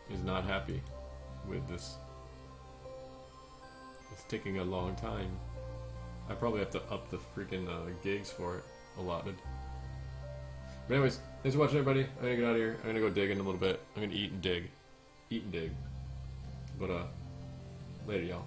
is not happy with this. It's taking a long time. I probably have to up the freaking gigs for it allotted. But anyways, thanks for watching, everybody. I'm gonna get out of here. I'm gonna go dig in a little bit. I'm gonna eat and dig. Eat and dig. But later, y'all.